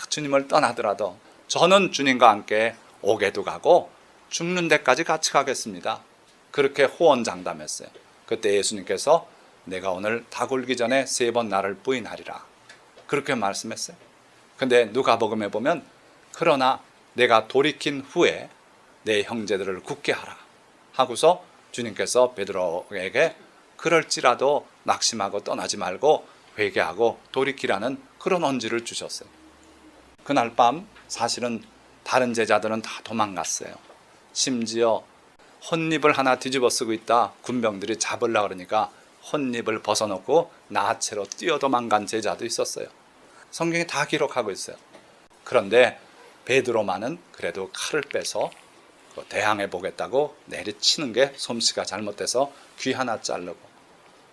[SPEAKER 1] 주님을 떠나더라도 저는 주님과 함께 옥에도 가고 죽는 데까지 같이 가겠습니다. 그렇게 호언장담했어요. 그때 예수님께서 내가 오늘 다 굴기 전에 3번 나를 부인하리라 그렇게 말씀했어요. 근데 누가복음에 보면 그러나 내가 돌이킨 후에 내 형제들을 굳게 하라 하고서 주님께서 베드로에게 그럴지라도 낙심하고 떠나지 말고 회개하고 돌이키라는 그런 언지를 주셨어요. 그날 밤 사실은 다른 제자들은 다 도망갔어요. 심지어 혼잎을 하나 뒤집어 쓰고 있다 군병들이 잡으려고 그러니까 혼잎을 벗어놓고 나체로 뛰어 도망간 제자도 있었어요. 성경이 다 기록하고 있어요. 그런데 베드로만은 그래도 칼을 빼서 대항해 보겠다고 내리치는 게 솜씨가 잘못돼서 귀 하나 자르고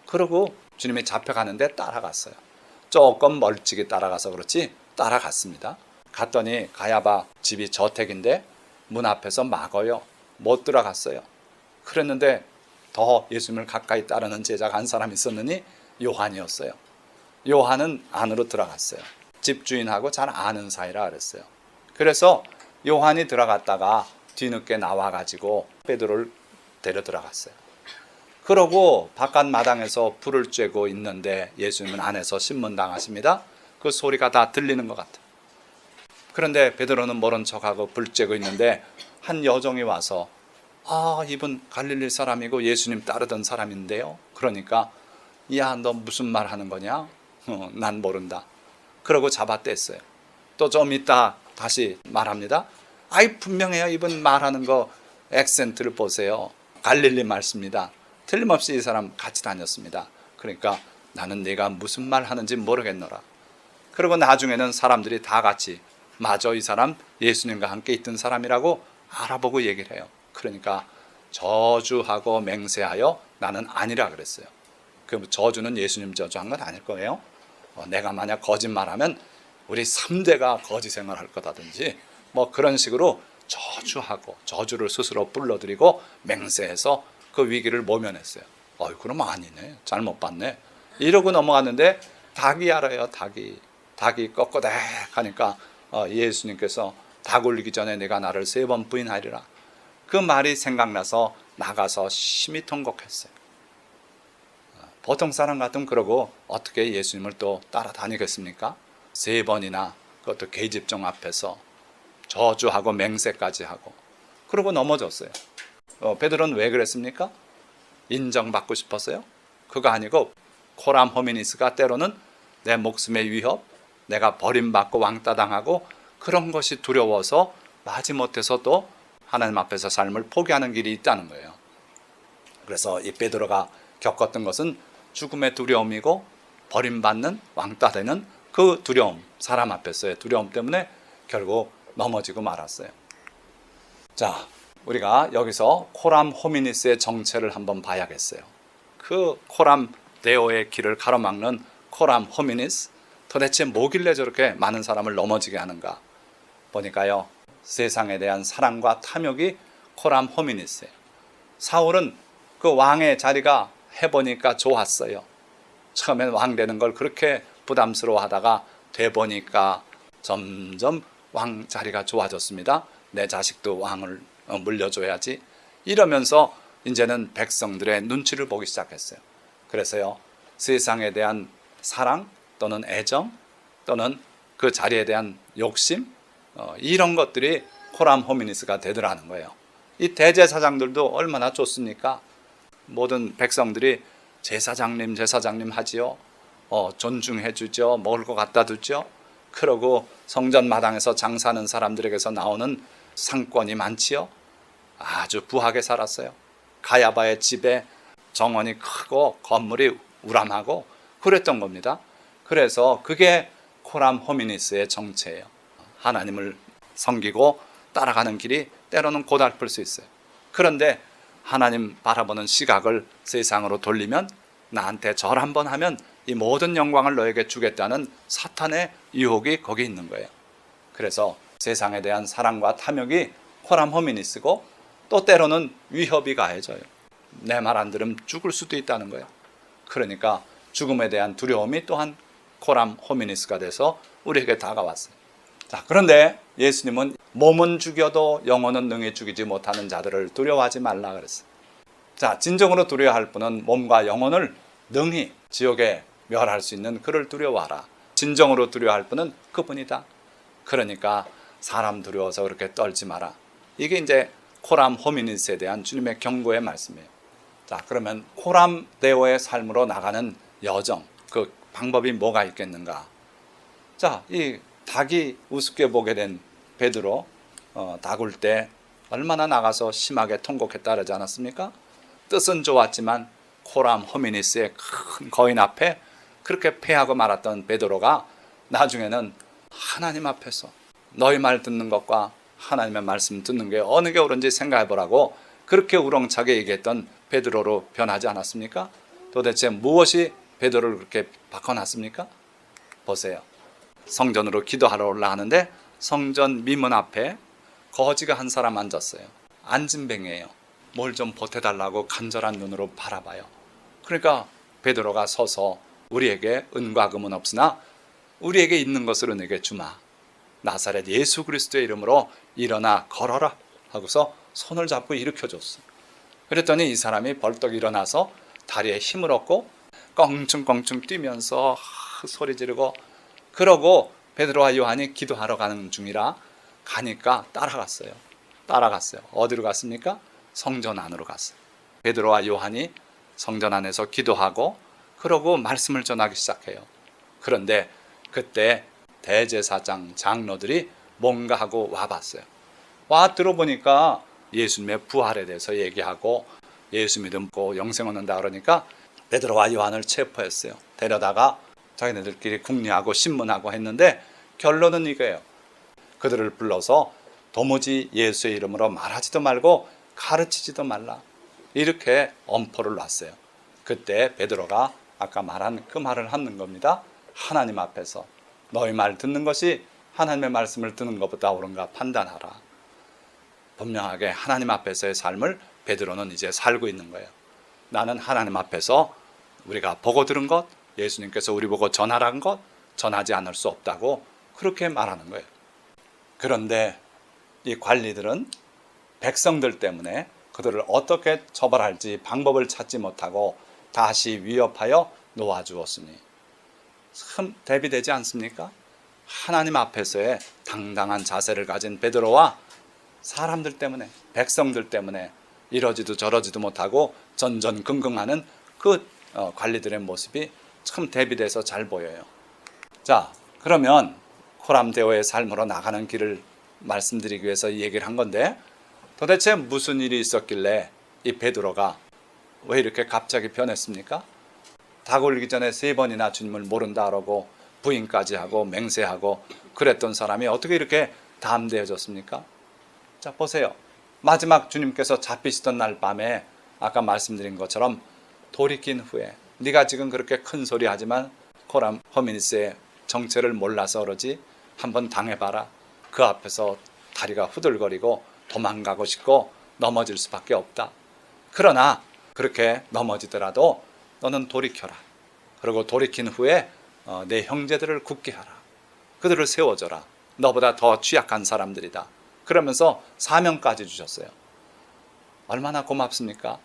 [SPEAKER 1] 그러고 주님이 잡혀가는데 따라갔어요. 조금 멀찍이 따라가서 그렇지 따라갔습니다. 갔더니 가야바 집이 저택인데 문 앞에서 막어요. 못 들어갔어요. 그랬는데 더 예수님을 가까이 따르는 제자가 한 사람 있었느니 요한이었어요. 요한은 안으로 들어갔어요. 집주인하고 잘 아는 사이라 그랬어요. 그래서 요한이 들어갔다가 뒤늦게 나와가지고 베드로를 데려 들어갔어요. 그러고 바깥 마당에서 불을 쬐고 있는데 예수님은 안에서 신문당하십니다. 그 소리가 다 들리는 것 같아요. 그런데 베드로는 모른 척하고 불 쬐고 있는데 한 여종이 와서 이분 갈릴리 사람이고 예수님 따르던 사람인데요. 그러니까 야, 너 무슨 말 하는 거냐? 난 모른다. 그러고 잡아뗐어요. 또 좀 이따 다시 말합니다. 분명해요. 이분 말하는 거 액센트를 보세요. 갈릴리 말씀입니다. 틀림없이 이 사람 같이 다녔습니다. 그러니까 나는 네가 무슨 말 하는지 모르겠노라. 그리고 나중에는 사람들이 다 같이 맞아 이 사람 예수님과 함께 있던 사람이라고 알아보고 얘기를 해요. 그러니까 저주하고 맹세하여 나는 아니라 그랬어요. 그 저주는 예수님 저주한 건 아닐 거예요. 내가 만약 거짓말하면 우리 3대가 거짓 생활할 거다든지 뭐 그런 식으로 저주하고 저주를 스스로 불러들이고 맹세해서 그 위기를 모면했어요. 그럼 아니네. 잘못 봤네. 이러고 넘어갔는데 닭이 알아요. 닭이 꺾어대 하니까 예수님께서 닭 올리기 전에 내가 나를 3번 부인하리라. 그 말이 생각나서 나가서 심히 통곡했어요. 보통 사람 같으면 그러고 어떻게 예수님을 또 따라다니겠습니까? 3번이나 그것도 계집종 앞에서 저주하고 맹세까지 하고 그러고 넘어졌어요. 베드로는 왜 그랬습니까? 인정받고 싶었어요? 그거 아니고 코람 호미니스가 때로는 내 목숨의 위협, 내가 버림받고 왕따당하고 그런 것이 두려워서 마지못해서 또 하나님 앞에서 삶을 포기하는 길이 있다는 거예요. 그래서 이 베드로가 겪었던 것은 죽음의 두려움이고 버림받는 왕따되는 그 두려움, 사람 앞에서의 두려움 때문에 결국 넘어지고 말았어요. 자, 우리가 여기서 코람 호미니스의 정체를 한번 봐야겠어요. 그 코람 데오의 길을 가로막는 코람 호미니스, 도대체 뭐길래 저렇게 많은 사람을 넘어지게 하는가 보니까요, 세상에 대한 사랑과 탐욕이 코람 호미니스예요. 사울은 그 왕의 자리가 해보니까 좋았어요. 처음엔 왕 되는 걸 그렇게 부담스러워하다가 돼보니까 점점 왕 자리가 좋아졌습니다. 내 자식도 왕을 물려줘야지. 이러면서 이제는 백성들의 눈치를 보기 시작했어요. 그래서요, 세상에 대한 사랑 또는 애정 또는 그 자리에 대한 욕심, 이런 것들이 코람 호미니스가 되더라는 거예요. 이 대제사장들도 얼마나 좋습니까? 모든 백성들이 제사장님 하지요. 존중해 주죠. 먹을 거 갖다 두죠. 그러고 성전 마당에서 장사하는 사람들에게서 나오는 상권이 많지요. 아주 부하게 살았어요. 가야바의 집에 정원이 크고 건물이 우람하고 그랬던 겁니다. 그래서 그게 코람 호미니스의 정체예요. 하나님을 섬기고 따라가는 길이 때로는 고달플 수 있어요. 그런데 하나님 바라보는 시각을 세상으로 돌리면, 나한테 절 한번 하면 이 모든 영광을 너에게 주겠다는 사탄의 유혹이 거기 있는 거예요. 그래서 세상에 대한 사랑과 탐욕이 코람 호미니스고, 또 때로는 위협이 가해져요. 내 말 안 들으면 죽을 수도 있다는 거예요. 그러니까 죽음에 대한 두려움이 또한 코람 호미니스가 돼서 우리에게 다가왔어요. 자, 그런데 예수님은 몸은 죽여도 영혼은 능히 죽이지 못하는 자들을 두려워하지 말라 그랬어요. 자, 진정으로 두려워할 분은 몸과 영혼을 능히 지옥에 멸할 수 있는 그를 두려워하라. 진정으로 두려워할 분은 그분이다. 그러니까 사람 두려워서 그렇게 떨지 마라. 이게 이제 코람 호미니스에 대한 주님의 경고의 말씀이에요. 자, 그러면 코람 데오의 삶으로 나가는 여정, 그 방법이 뭐가 있겠는가? 자, 이 닭이 우습게 보게 된 베드로, 닭울 때 얼마나 나가서 심하게 통곡했다 그러지 않았습니까? 뜻은 좋았지만 코람 호미니스의 큰 거인 앞에 그렇게 패하고 말았던 베드로가 나중에는 하나님 앞에서 너희 말 듣는 것과 하나님의 말씀 듣는 게 어느 게 옳은지 생각해 보라고 그렇게 우렁차게 얘기했던 베드로로 변하지 않았습니까? 도대체 무엇이 베드로를 그렇게 바꿔놨습니까? 보세요. 성전으로 기도하러 올라가는데 성전 미문 앞에 거지가 한 사람 앉았어요. 안진뱅이에요. 뭘 좀 보태달라고 간절한 눈으로 바라봐요. 그러니까 베드로가 서서 우리에게 은과 금은 없으나 우리에게 있는 것으로 내게 주마. 나사렛 예수 그리스도의 이름으로 일어나 걸어라 하고서 손을 잡고 일으켜줬어. 그랬더니 이 사람이 벌떡 일어나서 다리에 힘을 얻고 껑충껑충 뛰면서 소리 지르고, 그러고 베드로와 요한이 기도하러 가는 중이라 가니까 따라갔어요. 어디로 갔습니까? 성전 안으로 갔어요. 베드로와 요한이 성전 안에서 기도하고 그러고 말씀을 전하기 시작해요. 그런데 그때 대제사장 장로들이 뭔가 하고 와봤어요. 와 들어보니까 예수님의 부활에 대해서 얘기하고 예수 믿고 영생 얻는다 그러니까 베드로와 요한을 체포했어요. 데려다가 자기네들끼리 궁리하고 신문하고 했는데 결론은 이거예요. 그들을 불러서 도무지 예수의 이름으로 말하지도 말고 가르치지도 말라, 이렇게 엄포를 놨어요. 그때 베드로가 아까 말한 그 말을 하는 겁니다. 하나님 앞에서 너희 말 듣는 것이 하나님의 말씀을 듣는 것보다 옳은가 판단하라. 분명하게 하나님 앞에서의 삶을 베드로는 이제 살고 있는 거예요. 나는 하나님 앞에서 우리가 보고 들은 것, 예수님께서 우리 보고 전하라는 것 전하지 않을 수 없다고 그렇게 말하는 거예요. 그런데 이 관리들은 백성들 때문에 그들을 어떻게 처벌할지 방법을 찾지 못하고 다시 위협하여 놓아주었으니 참 대비되지 않습니까? 하나님 앞에서의 당당한 자세를 가진 베드로와 사람들 때문에, 백성들 때문에 이러지도 저러지도 못하고 전전긍긍하는 그 관리들의 모습이 참 대비돼서 잘 보여요. 자, 그러면 코람데오의 삶으로 나가는 길을 말씀드리기 위해서 이 얘기를 한 건데, 도대체 무슨 일이 있었길래 이 베드로가 왜 이렇게 갑자기 변했습니까? 닭 올리기 전에 3번이나 주님을 모른다 그러고 부인까지 하고 맹세하고 그랬던 사람이 어떻게 이렇게 담대해졌습니까? 자, 보세요. 마지막 주님께서 잡히시던 날 밤에 아까 말씀드린 것처럼 돌이킨 후에 네가 지금 그렇게 큰 소리 하지만 코람 호미니스의 정체를 몰라서 그러지 한번 당해봐라. 그 앞에서 다리가 후들거리고 도망가고 싶고 넘어질 수밖에 없다. 그러나 그렇게 넘어지더라도 너는 돌이켜라. 그리고 돌이킨 후에 내 형제들을 굳게 하라. 그들을 세워줘라. 너보다 더 취약한 사람들이다. 그러면서 사명까지 주셨어요. 얼마나 고맙습니까?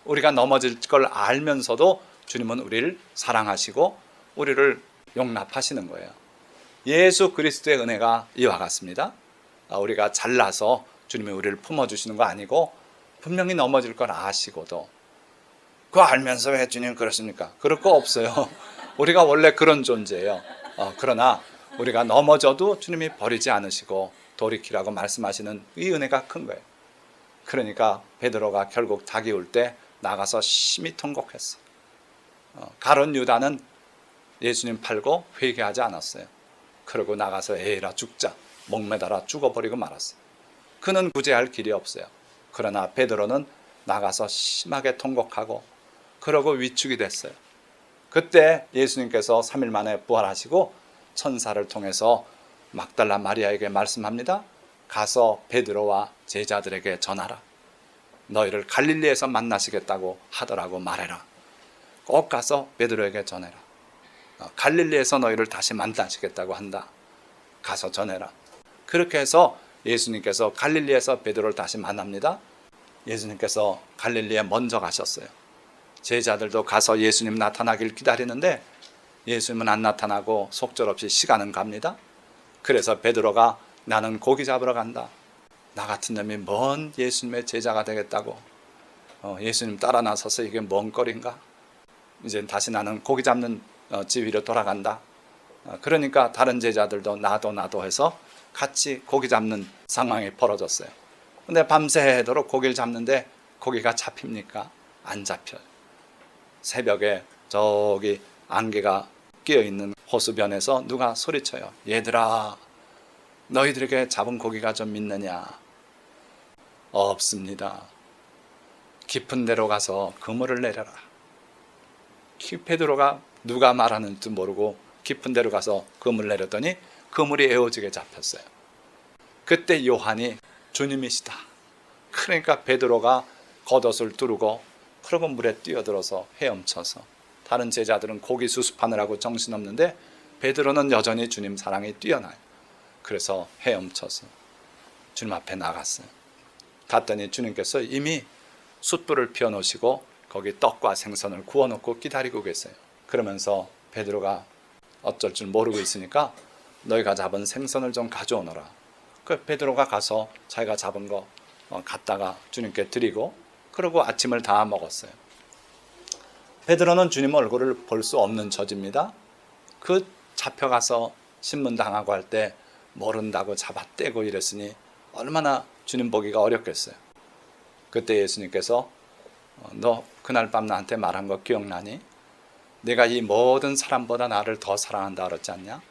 [SPEAKER 1] 우리가 넘어질 걸 알면서도 주님은 우리를 사랑하시고 우리를 용납하시는 거예요. 예수 그리스도의 은혜가 이와 같습니다. 우리가 잘나서 주님이 우리를 품어주시는 거 아니고 분명히 넘어질 걸 아시고도 그거 알면서 왜 주님 그러십니까? 그럴 거 없어요. 우리가 원래 그런 존재예요. 그러나 우리가 넘어져도 주님이 버리지 않으시고 돌이키라고 말씀하시는 이 은혜가 큰 거예요. 그러니까 베드로가 결국 닭이 올 때 나가서 심히 통곡했어. 가룟 유다는 예수님 팔고 회개하지 않았어요. 그러고 나가서 에이라 죽자, 목매달아 죽어버리고 말았어요. 그는 구제할 길이 없어요. 그러나 베드로는 나가서 심하게 통곡하고 그러고 위축이 됐어요. 그때 예수님께서 3일 만에 부활하시고 천사를 통해서 막달라 마리아에게 말씀합니다. 가서 베드로와 제자들에게 전하라. 너희를 갈릴리에서 만나시겠다고 하더라고 말해라. 꼭 가서 베드로에게 전해라. 갈릴리에서 너희를 다시 만나시겠다고 한다. 가서 전해라. 그렇게 해서 예수님께서 갈릴리에서 베드로를 다시 만납니다. 예수님께서 갈릴리에 먼저 가셨어요. 제자들도 가서 예수님 나타나길 기다리는데 예수님은 안 나타나고 속절없이 시간은 갑니다. 그래서 베드로가 나는 고기 잡으러 간다. 나 같은 놈이 뭔 예수님의 제자가 되겠다고. 예수님 따라 나서서 이게 뭔 꼴인가. 이제 다시 나는 고기 잡는 지휘로 돌아간다. 그러니까 다른 제자들도 나도 해서 같이 고기 잡는 상황이 벌어졌어요. 근데 밤새도록 고기를 잡는데 고기가 잡힙니까? 안 잡혀요. 새벽에 저기 안개가 끼어있는 호수변에서 누가 소리쳐요. 얘들아, 너희들에게 잡은 고기가 좀 있느냐? 없습니다. 깊은 데로 가서 그물을 내려라. 베드로가 누가 말하는지 모르고 깊은 데로 가서 그물을 내렸더니 그물이 에워지게 잡혔어요. 그때 요한이 주님이시다. 그러니까 베드로가 겉옷을 두르고 그러고 물에 뛰어들어서 헤엄쳐서 다른 제자들은 고기 수습하느라고 정신없는데 베드로는 여전히 주님 사랑이 뛰어나요. 그래서 헤엄쳐서 주님 앞에 나갔어요. 갔더니 주님께서 이미 숯불을 피워놓으시고 거기 떡과 생선을 구워놓고 기다리고 계세요. 그러면서 베드로가 어쩔 줄 모르고 있으니까 너희가 잡은 생선을 좀 가져오너라. 그 베드로가 가서 자기가 잡은 거 갖다가 주님께 드리고 그러고 아침을 다 먹었어요. 베드로는 주님 얼굴을 볼 수 없는 처지입니다. 그 잡혀가서 신문당하고 할 때 모른다고 잡아떼고 이랬으니 얼마나 주님 보기가 어렵겠어요. 그때 예수님께서 너 그날 밤 나한테 말한 거 기억나니? 내가 이 모든 사람보다 나를 더 사랑한다 그랬지 않냐?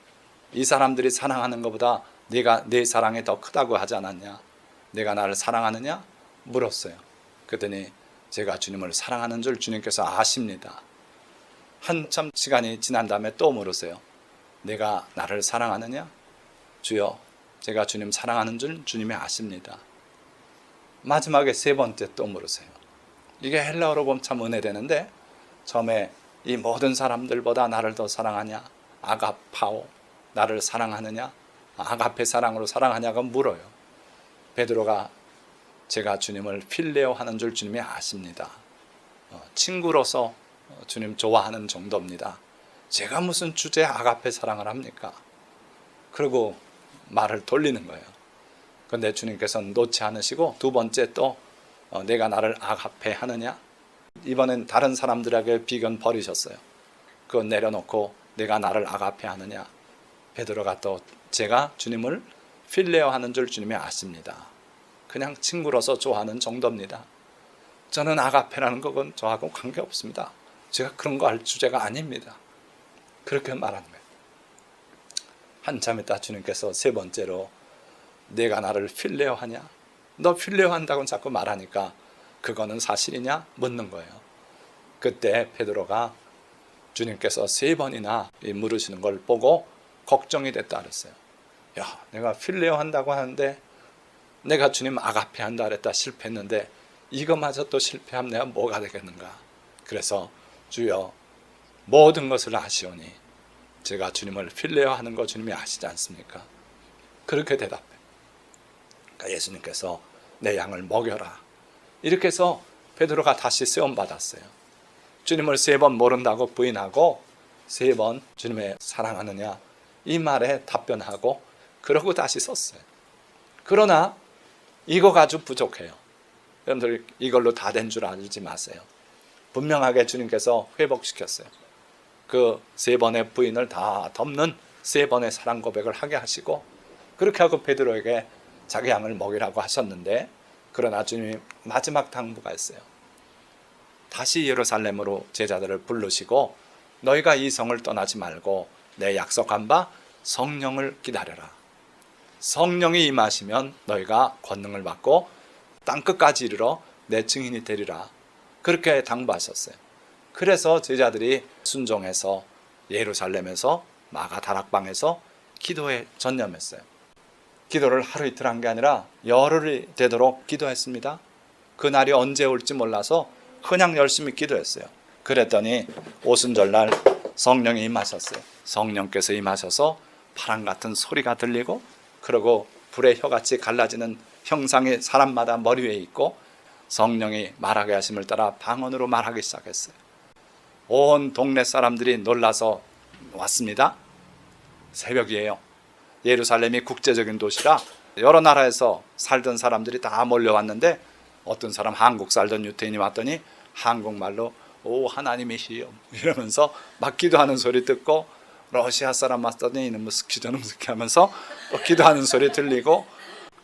[SPEAKER 1] 이 사람들이 사랑하는 것보다 네가 내 사랑이 더 크다고 하지 않았냐? 내가 나를 사랑하느냐? 물었어요. 그랬더니 제가 주님을 사랑하는 줄 주님께서 아십니다. 한참 시간이 지난 다음에 또 물으세요. 내가 나를 사랑하느냐? 주여, 제가 주님 사랑하는 줄 주님이 아십니다. 마지막에 세 번째 또 물으세요. 이게 헬라어로 보면 참 은혜되는데 처음에 이 모든 사람들보다 나를 더 사랑하냐? 아가파오, 나를 사랑하느냐? 아가페 사랑으로 사랑하냐가 물어요. 베드로가 제가 주님을 필레오 하는 줄 주님이 아십니다. 친구로서 주님 좋아하는 정도입니다. 제가 무슨 주제에 아가페 사랑을 합니까? 그리고 말을 돌리는 거예요. 그런데 주님께서는 놓지 않으시고 두 번째 또 내가 나를 아가페 하느냐? 이번엔 다른 사람들에게 비견 버리셨어요. 그거 내려놓고 내가 나를 아가페 하느냐? 베드로가 또 제가 주님을 필레오 하는 줄 주님이 아십니다. 그냥 친구로서 좋아하는 정도입니다. 저는 아가페라는 건 저하고 관계없습니다. 제가 그런 거 할 주제가 아닙니다. 그렇게 말하는 거예요. 한참 있다 주님께서 세 번째로 내가 나를 필레오 하냐? 너 필레오 한다고 자꾸 말하니까 그거는 사실이냐? 묻는 거예요. 그때 베드로가 주님께서 세 번이나 물으시는 걸 보고 걱정이 됐다 그랬어요. 야, 내가 필레오 한다고 하는데 내가 주님 아가페 한다 그랬다 실패했는데 이거마저 또 실패하면 내가 뭐가 되겠는가. 그래서 주여 모든 것을 아시오니 제가 주님을 필레오 하는 거 주님이 아시지 않습니까? 그렇게 대답해. 그러니까 예수님께서 내 양을 먹여라. 이렇게 해서 베드로가 다시 세움 받았어요. 주님을 세 번 모른다고 부인하고 세 번 주님의 사랑하느냐 이 말에 답변하고 그러고 다시 섰어요. 그러나 이거 가지고 부족해요. 여러분들 이걸로 다 된 줄 알지 마세요. 분명하게 주님께서 회복시켰어요. 그 세 번의 부인을 다 덮는 세 번의 사랑 고백을 하게 하시고 그렇게 하고 베드로에게 자기 양을 먹이라고 하셨는데 그러나 주님이 마지막 당부가 있어요. 다시 예루살렘으로 제자들을 부르시고 너희가 이 성을 떠나지 말고 내 약속한 바 성령을 기다려라. 성령이 임하시면 너희가 권능을 받고 땅끝까지 이르러 내 증인이 되리라. 그렇게 당부하셨어요. 그래서 제자들이 순종해서 예루살렘에서 마가 다락방에서 기도에 전념했어요. 기도를 하루 이틀 한 게 아니라 열흘이 되도록 기도했습니다. 그날이 언제 올지 몰라서 그냥 열심히 기도했어요. 그랬더니 오순절날 성령이 임하셨어요. 성령께서 임하셔서 바람 같은 소리가 들리고, 그리고 불의 혀같이 갈라지는 형상이 사람마다 머리 위에 있고, 성령이 말하게 하심을 따라 방언으로 말하기 시작했어요. 온 동네 사람들이 놀라서 왔습니다. 새벽이에요. 예루살렘이 국제적인 도시라 여러 나라에서 살던 사람들이 다 몰려왔는데, 어떤 사람 한국 살던 유태인이 왔더니 한국말로 오 하나님이시여 이러면서 막 기도하는 소리 듣고, 러시아 사람 왔더니 이놈 스키저놈 스키 하면서 기도하는 소리 들리고,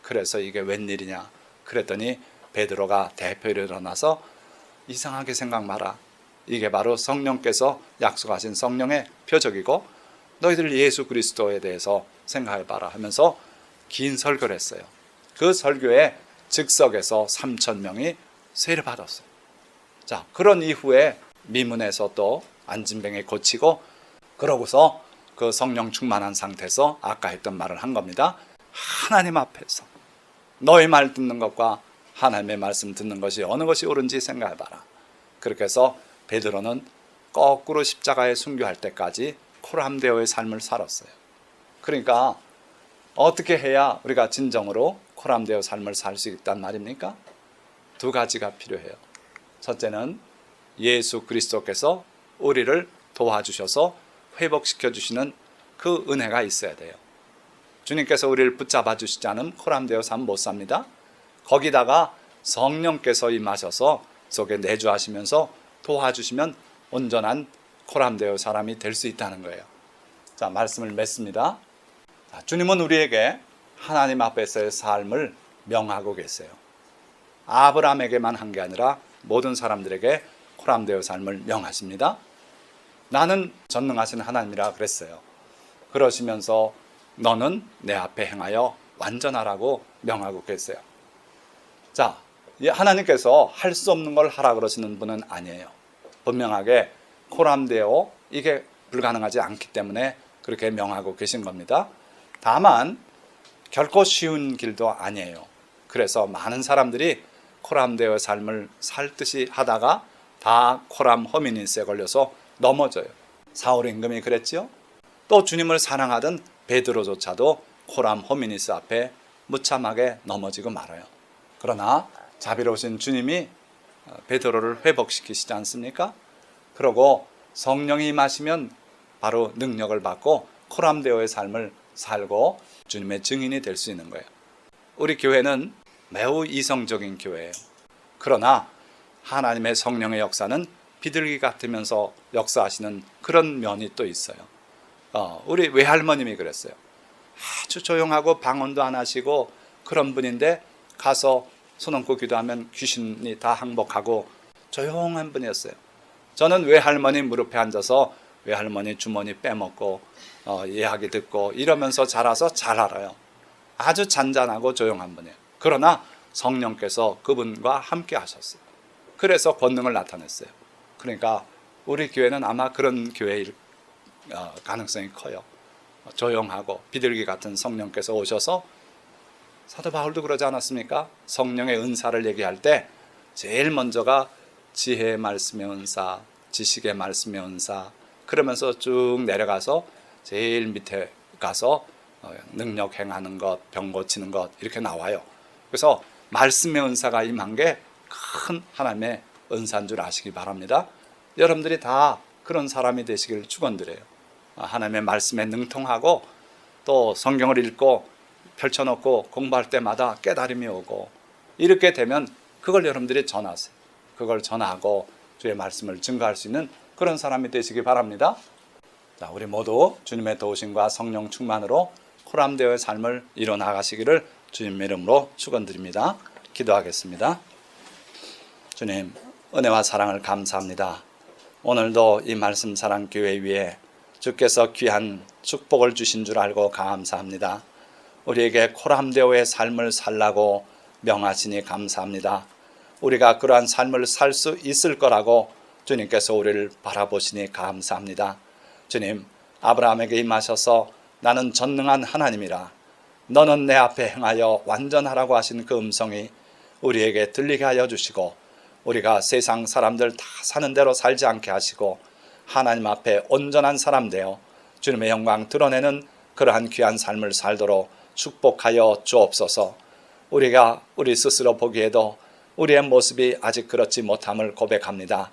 [SPEAKER 1] 그래서 이게 웬일이냐 그랬더니 베드로가 대표로 일어나서 이상하게 생각 마라. 이게 바로 성령께서 약속하신 성령의 표적이고, 너희들 예수 그리스도에 대해서 생각해봐라 하면서 긴 설교를 했어요. 그 설교에 즉석에서 3,000명이 세례 받았어요. 자, 그런 이후에 미문에서 또 안진병에 고치고, 그러고서 그 성령 충만한 상태에서 아까 했던 말을 한 겁니다. 하나님 앞에서 너희 말 듣는 것과 하나님의 말씀 듣는 것이 어느 것이 옳은지 생각해봐라. 그렇게 해서 베드로는 거꾸로 십자가에 순교할 때까지 코람데오의 삶을 살았어요. 그러니까 어떻게 해야 우리가 진정으로 코람데오 삶을 살 수 있단 말입니까? 두 가지가 필요해요. 첫째는 예수 그리스도께서 우리를 도와주셔서 회복시켜 주시는 그 은혜가 있어야 돼요. 주님께서 우리를 붙잡아 주시지 않으면 코람데오 삶 못 삽니다. 거기다가 성령께서 임하셔서 속에 내주하시면서 도와주시면 온전한 코람데오 사람이 될 수 있다는 거예요. 자, 말씀을 맺습니다. 자, 주님은 우리에게 하나님 앞에서의 삶을 명하고 계세요. 아브라함에게만 한 게 아니라 모든 사람들에게 코람데오 삶을 명하십니다. 나는 전능하신 하나님이라 그랬어요. 그러시면서 너는 내 앞에 행하여 완전하라고 명하고 계세요. 자, 하나님께서 할 수 없는 걸 하라 그러시는 분은 아니에요. 분명하게 코람데오 이게 불가능하지 않기 때문에 그렇게 명하고 계신 겁니다. 다만 결코 쉬운 길도 아니에요. 그래서 많은 사람들이 코람데오의 삶을 살 듯이 하다가 다 코람 호미니스에 걸려서 넘어져요. 사울 임금이 그랬죠. 또 주님을 사랑하던 베드로조차도 코람 호미니스 앞에 무참하게 넘어지고 말아요. 그러나 자비로우신 주님이 베드로를 회복시키시지 않습니까? 그러고 성령이 임하시면 바로 능력을 받고 코람데오의 삶을 살고 주님의 증인이 될 수 있는 거예요. 우리 교회는 매우 이성적인 교회예요. 그러나 하나님의 성령의 역사는 비둘기 같으면서 역사하시는 그런 면이 또 있어요. 우리 외할머님이 그랬어요. 아주 조용하고 방언도 안 하시고 그런 분인데 가서 손 얹고 기도하면 귀신이 다 항복하고 조용한 분이었어요. 저는 외할머니 무릎에 앉아서 외할머니 주머니 빼먹고 이야기 듣고 이러면서 자라서 잘 알아요. 아주 잔잔하고 조용한 분이에요. 그러나 성령께서 그분과 함께 하셨어요. 그래서 권능을 나타냈어요. 그러니까 우리 교회는 아마 그런 교회일 가능성이 커요. 조용하고 비둘기 같은 성령께서 오셔서, 사도 바울도 그러지 않았습니까? 성령의 은사를 얘기할 때 제일 먼저가 지혜의 말씀의 은사, 지식의 말씀의 은사, 그러면서 쭉 내려가서 제일 밑에 가서 능력 행하는 것, 병 고치는 것 이렇게 나와요. 그래서 말씀의 은사가 임한 게 큰 하나님의 은사인 줄 아시기 바랍니다. 여러분들이 다 그런 사람이 되시길 축원드려요. 하나님의 말씀에 능통하고 또 성경을 읽고 펼쳐놓고 공부할 때마다 깨달음이 오고, 이렇게 되면 그걸 여러분들이 전하세요. 그걸 전하고 주의 말씀을 증거할 수 있는 그런 사람이 되시기 바랍니다. 자, 우리 모두 주님의 도우심과 성령 충만으로 코람데오의 삶을 이뤄나가시기를 주님 이름으로 축원드립니다. 기도하겠습니다. 주님, 은혜와 사랑을 감사합니다. 오늘도 이 말씀 사랑 교회 위에 주께서 귀한 축복을 주신 줄 알고 감사합니다. 우리에게 코람데오의 삶을 살라고 명하시니 감사합니다. 우리가 그러한 삶을 살 수 있을 거라고 주님께서 우리를 바라보시니 감사합니다. 주님, 아브라함에게 임하셔서 나는 전능한 하나님이라, 너는 내 앞에 행하여 완전하라고 하신 그 음성이 우리에게 들리게 하여 주시고, 우리가 세상 사람들 다 사는 대로 살지 않게 하시고 하나님 앞에 온전한 사람 되어 주님의 영광 드러내는 그러한 귀한 삶을 살도록 축복하여 주옵소서. 우리가 우리 스스로 보기에도 우리의 모습이 아직 그렇지 못함을 고백합니다.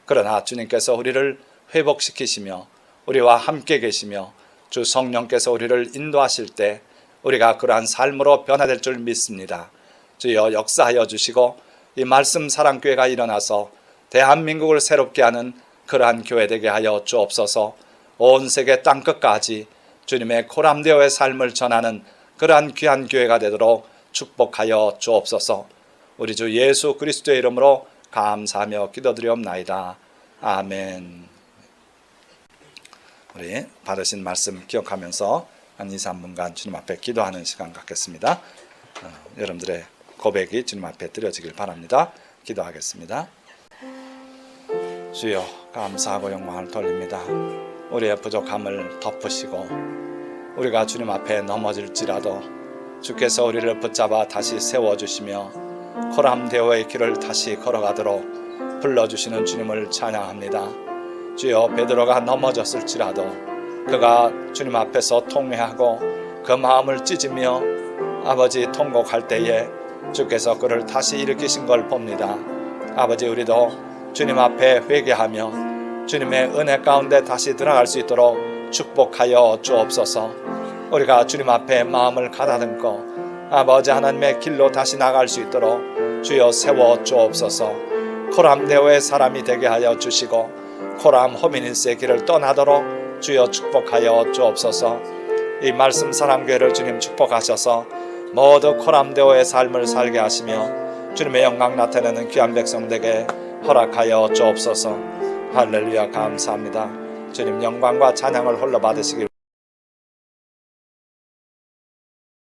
[SPEAKER 1] 그러나 주님께서 우리를 회복시키시며 우리와 함께 계시며 주 성령께서 우리를 인도하실 때 우리가 그러한 삶으로 변화될 줄 믿습니다. 주여 역사하여 주시고 이 말씀 사랑교회가 일어나서 대한민국을 새롭게 하는 그러한 교회 되게 하여 주옵소서. 온 세계 땅끝까지 주님의 코람데오의 삶을 전하는 그러한 귀한 교회가 되도록 축복하여 주옵소서. 우리 주 예수 그리스도의 이름으로 감사하며 기도드리옵나이다. 아멘. 우리 받으신 말씀 기억하면서 한 2, 3분간 주님 앞에 기도하는 시간 갖겠습니다. 여러분들의 고백이 주님 앞에 드려지길 바랍니다. 기도하겠습니다. 주여, 감사하고 영광을 돌립니다. 우리의 부족함을 덮으시고 우리가 주님 앞에 넘어질지라도 주께서 우리를 붙잡아 다시 세워주시며 코람데오의 길을 다시 걸어가도록 불러주시는 주님을 찬양합니다. 주여, 베드로가 넘어졌을지라도 그가 주님 앞에서 통회하고 그 마음을 찢으며 아버지 통곡할 때에 주께서 그를 다시 일으키신 걸 봅니다. 아버지, 우리도 주님 앞에 회개하며 주님의 은혜 가운데 다시 들어갈 수 있도록 축복하여 주옵소서. 우리가 주님 앞에 마음을 가다듬고 아버지 하나님의 길로 다시 나갈 수 있도록 주여 세워 주옵소서. 코람데오의 사람이 되게 하여 주시고 코람 호미니스의 길을 떠나도록 주여 축복하여 주옵소서. 이 말씀 사랑교회를 주님 축복하셔서 모두 코람데오의 삶을 살게 하시며 주님의 영광 나타내는 귀한 백성들에게 허락하여 주옵소서. 할렐루야, 감사합니다. 주님 영광과 찬양을 홀로 받으시길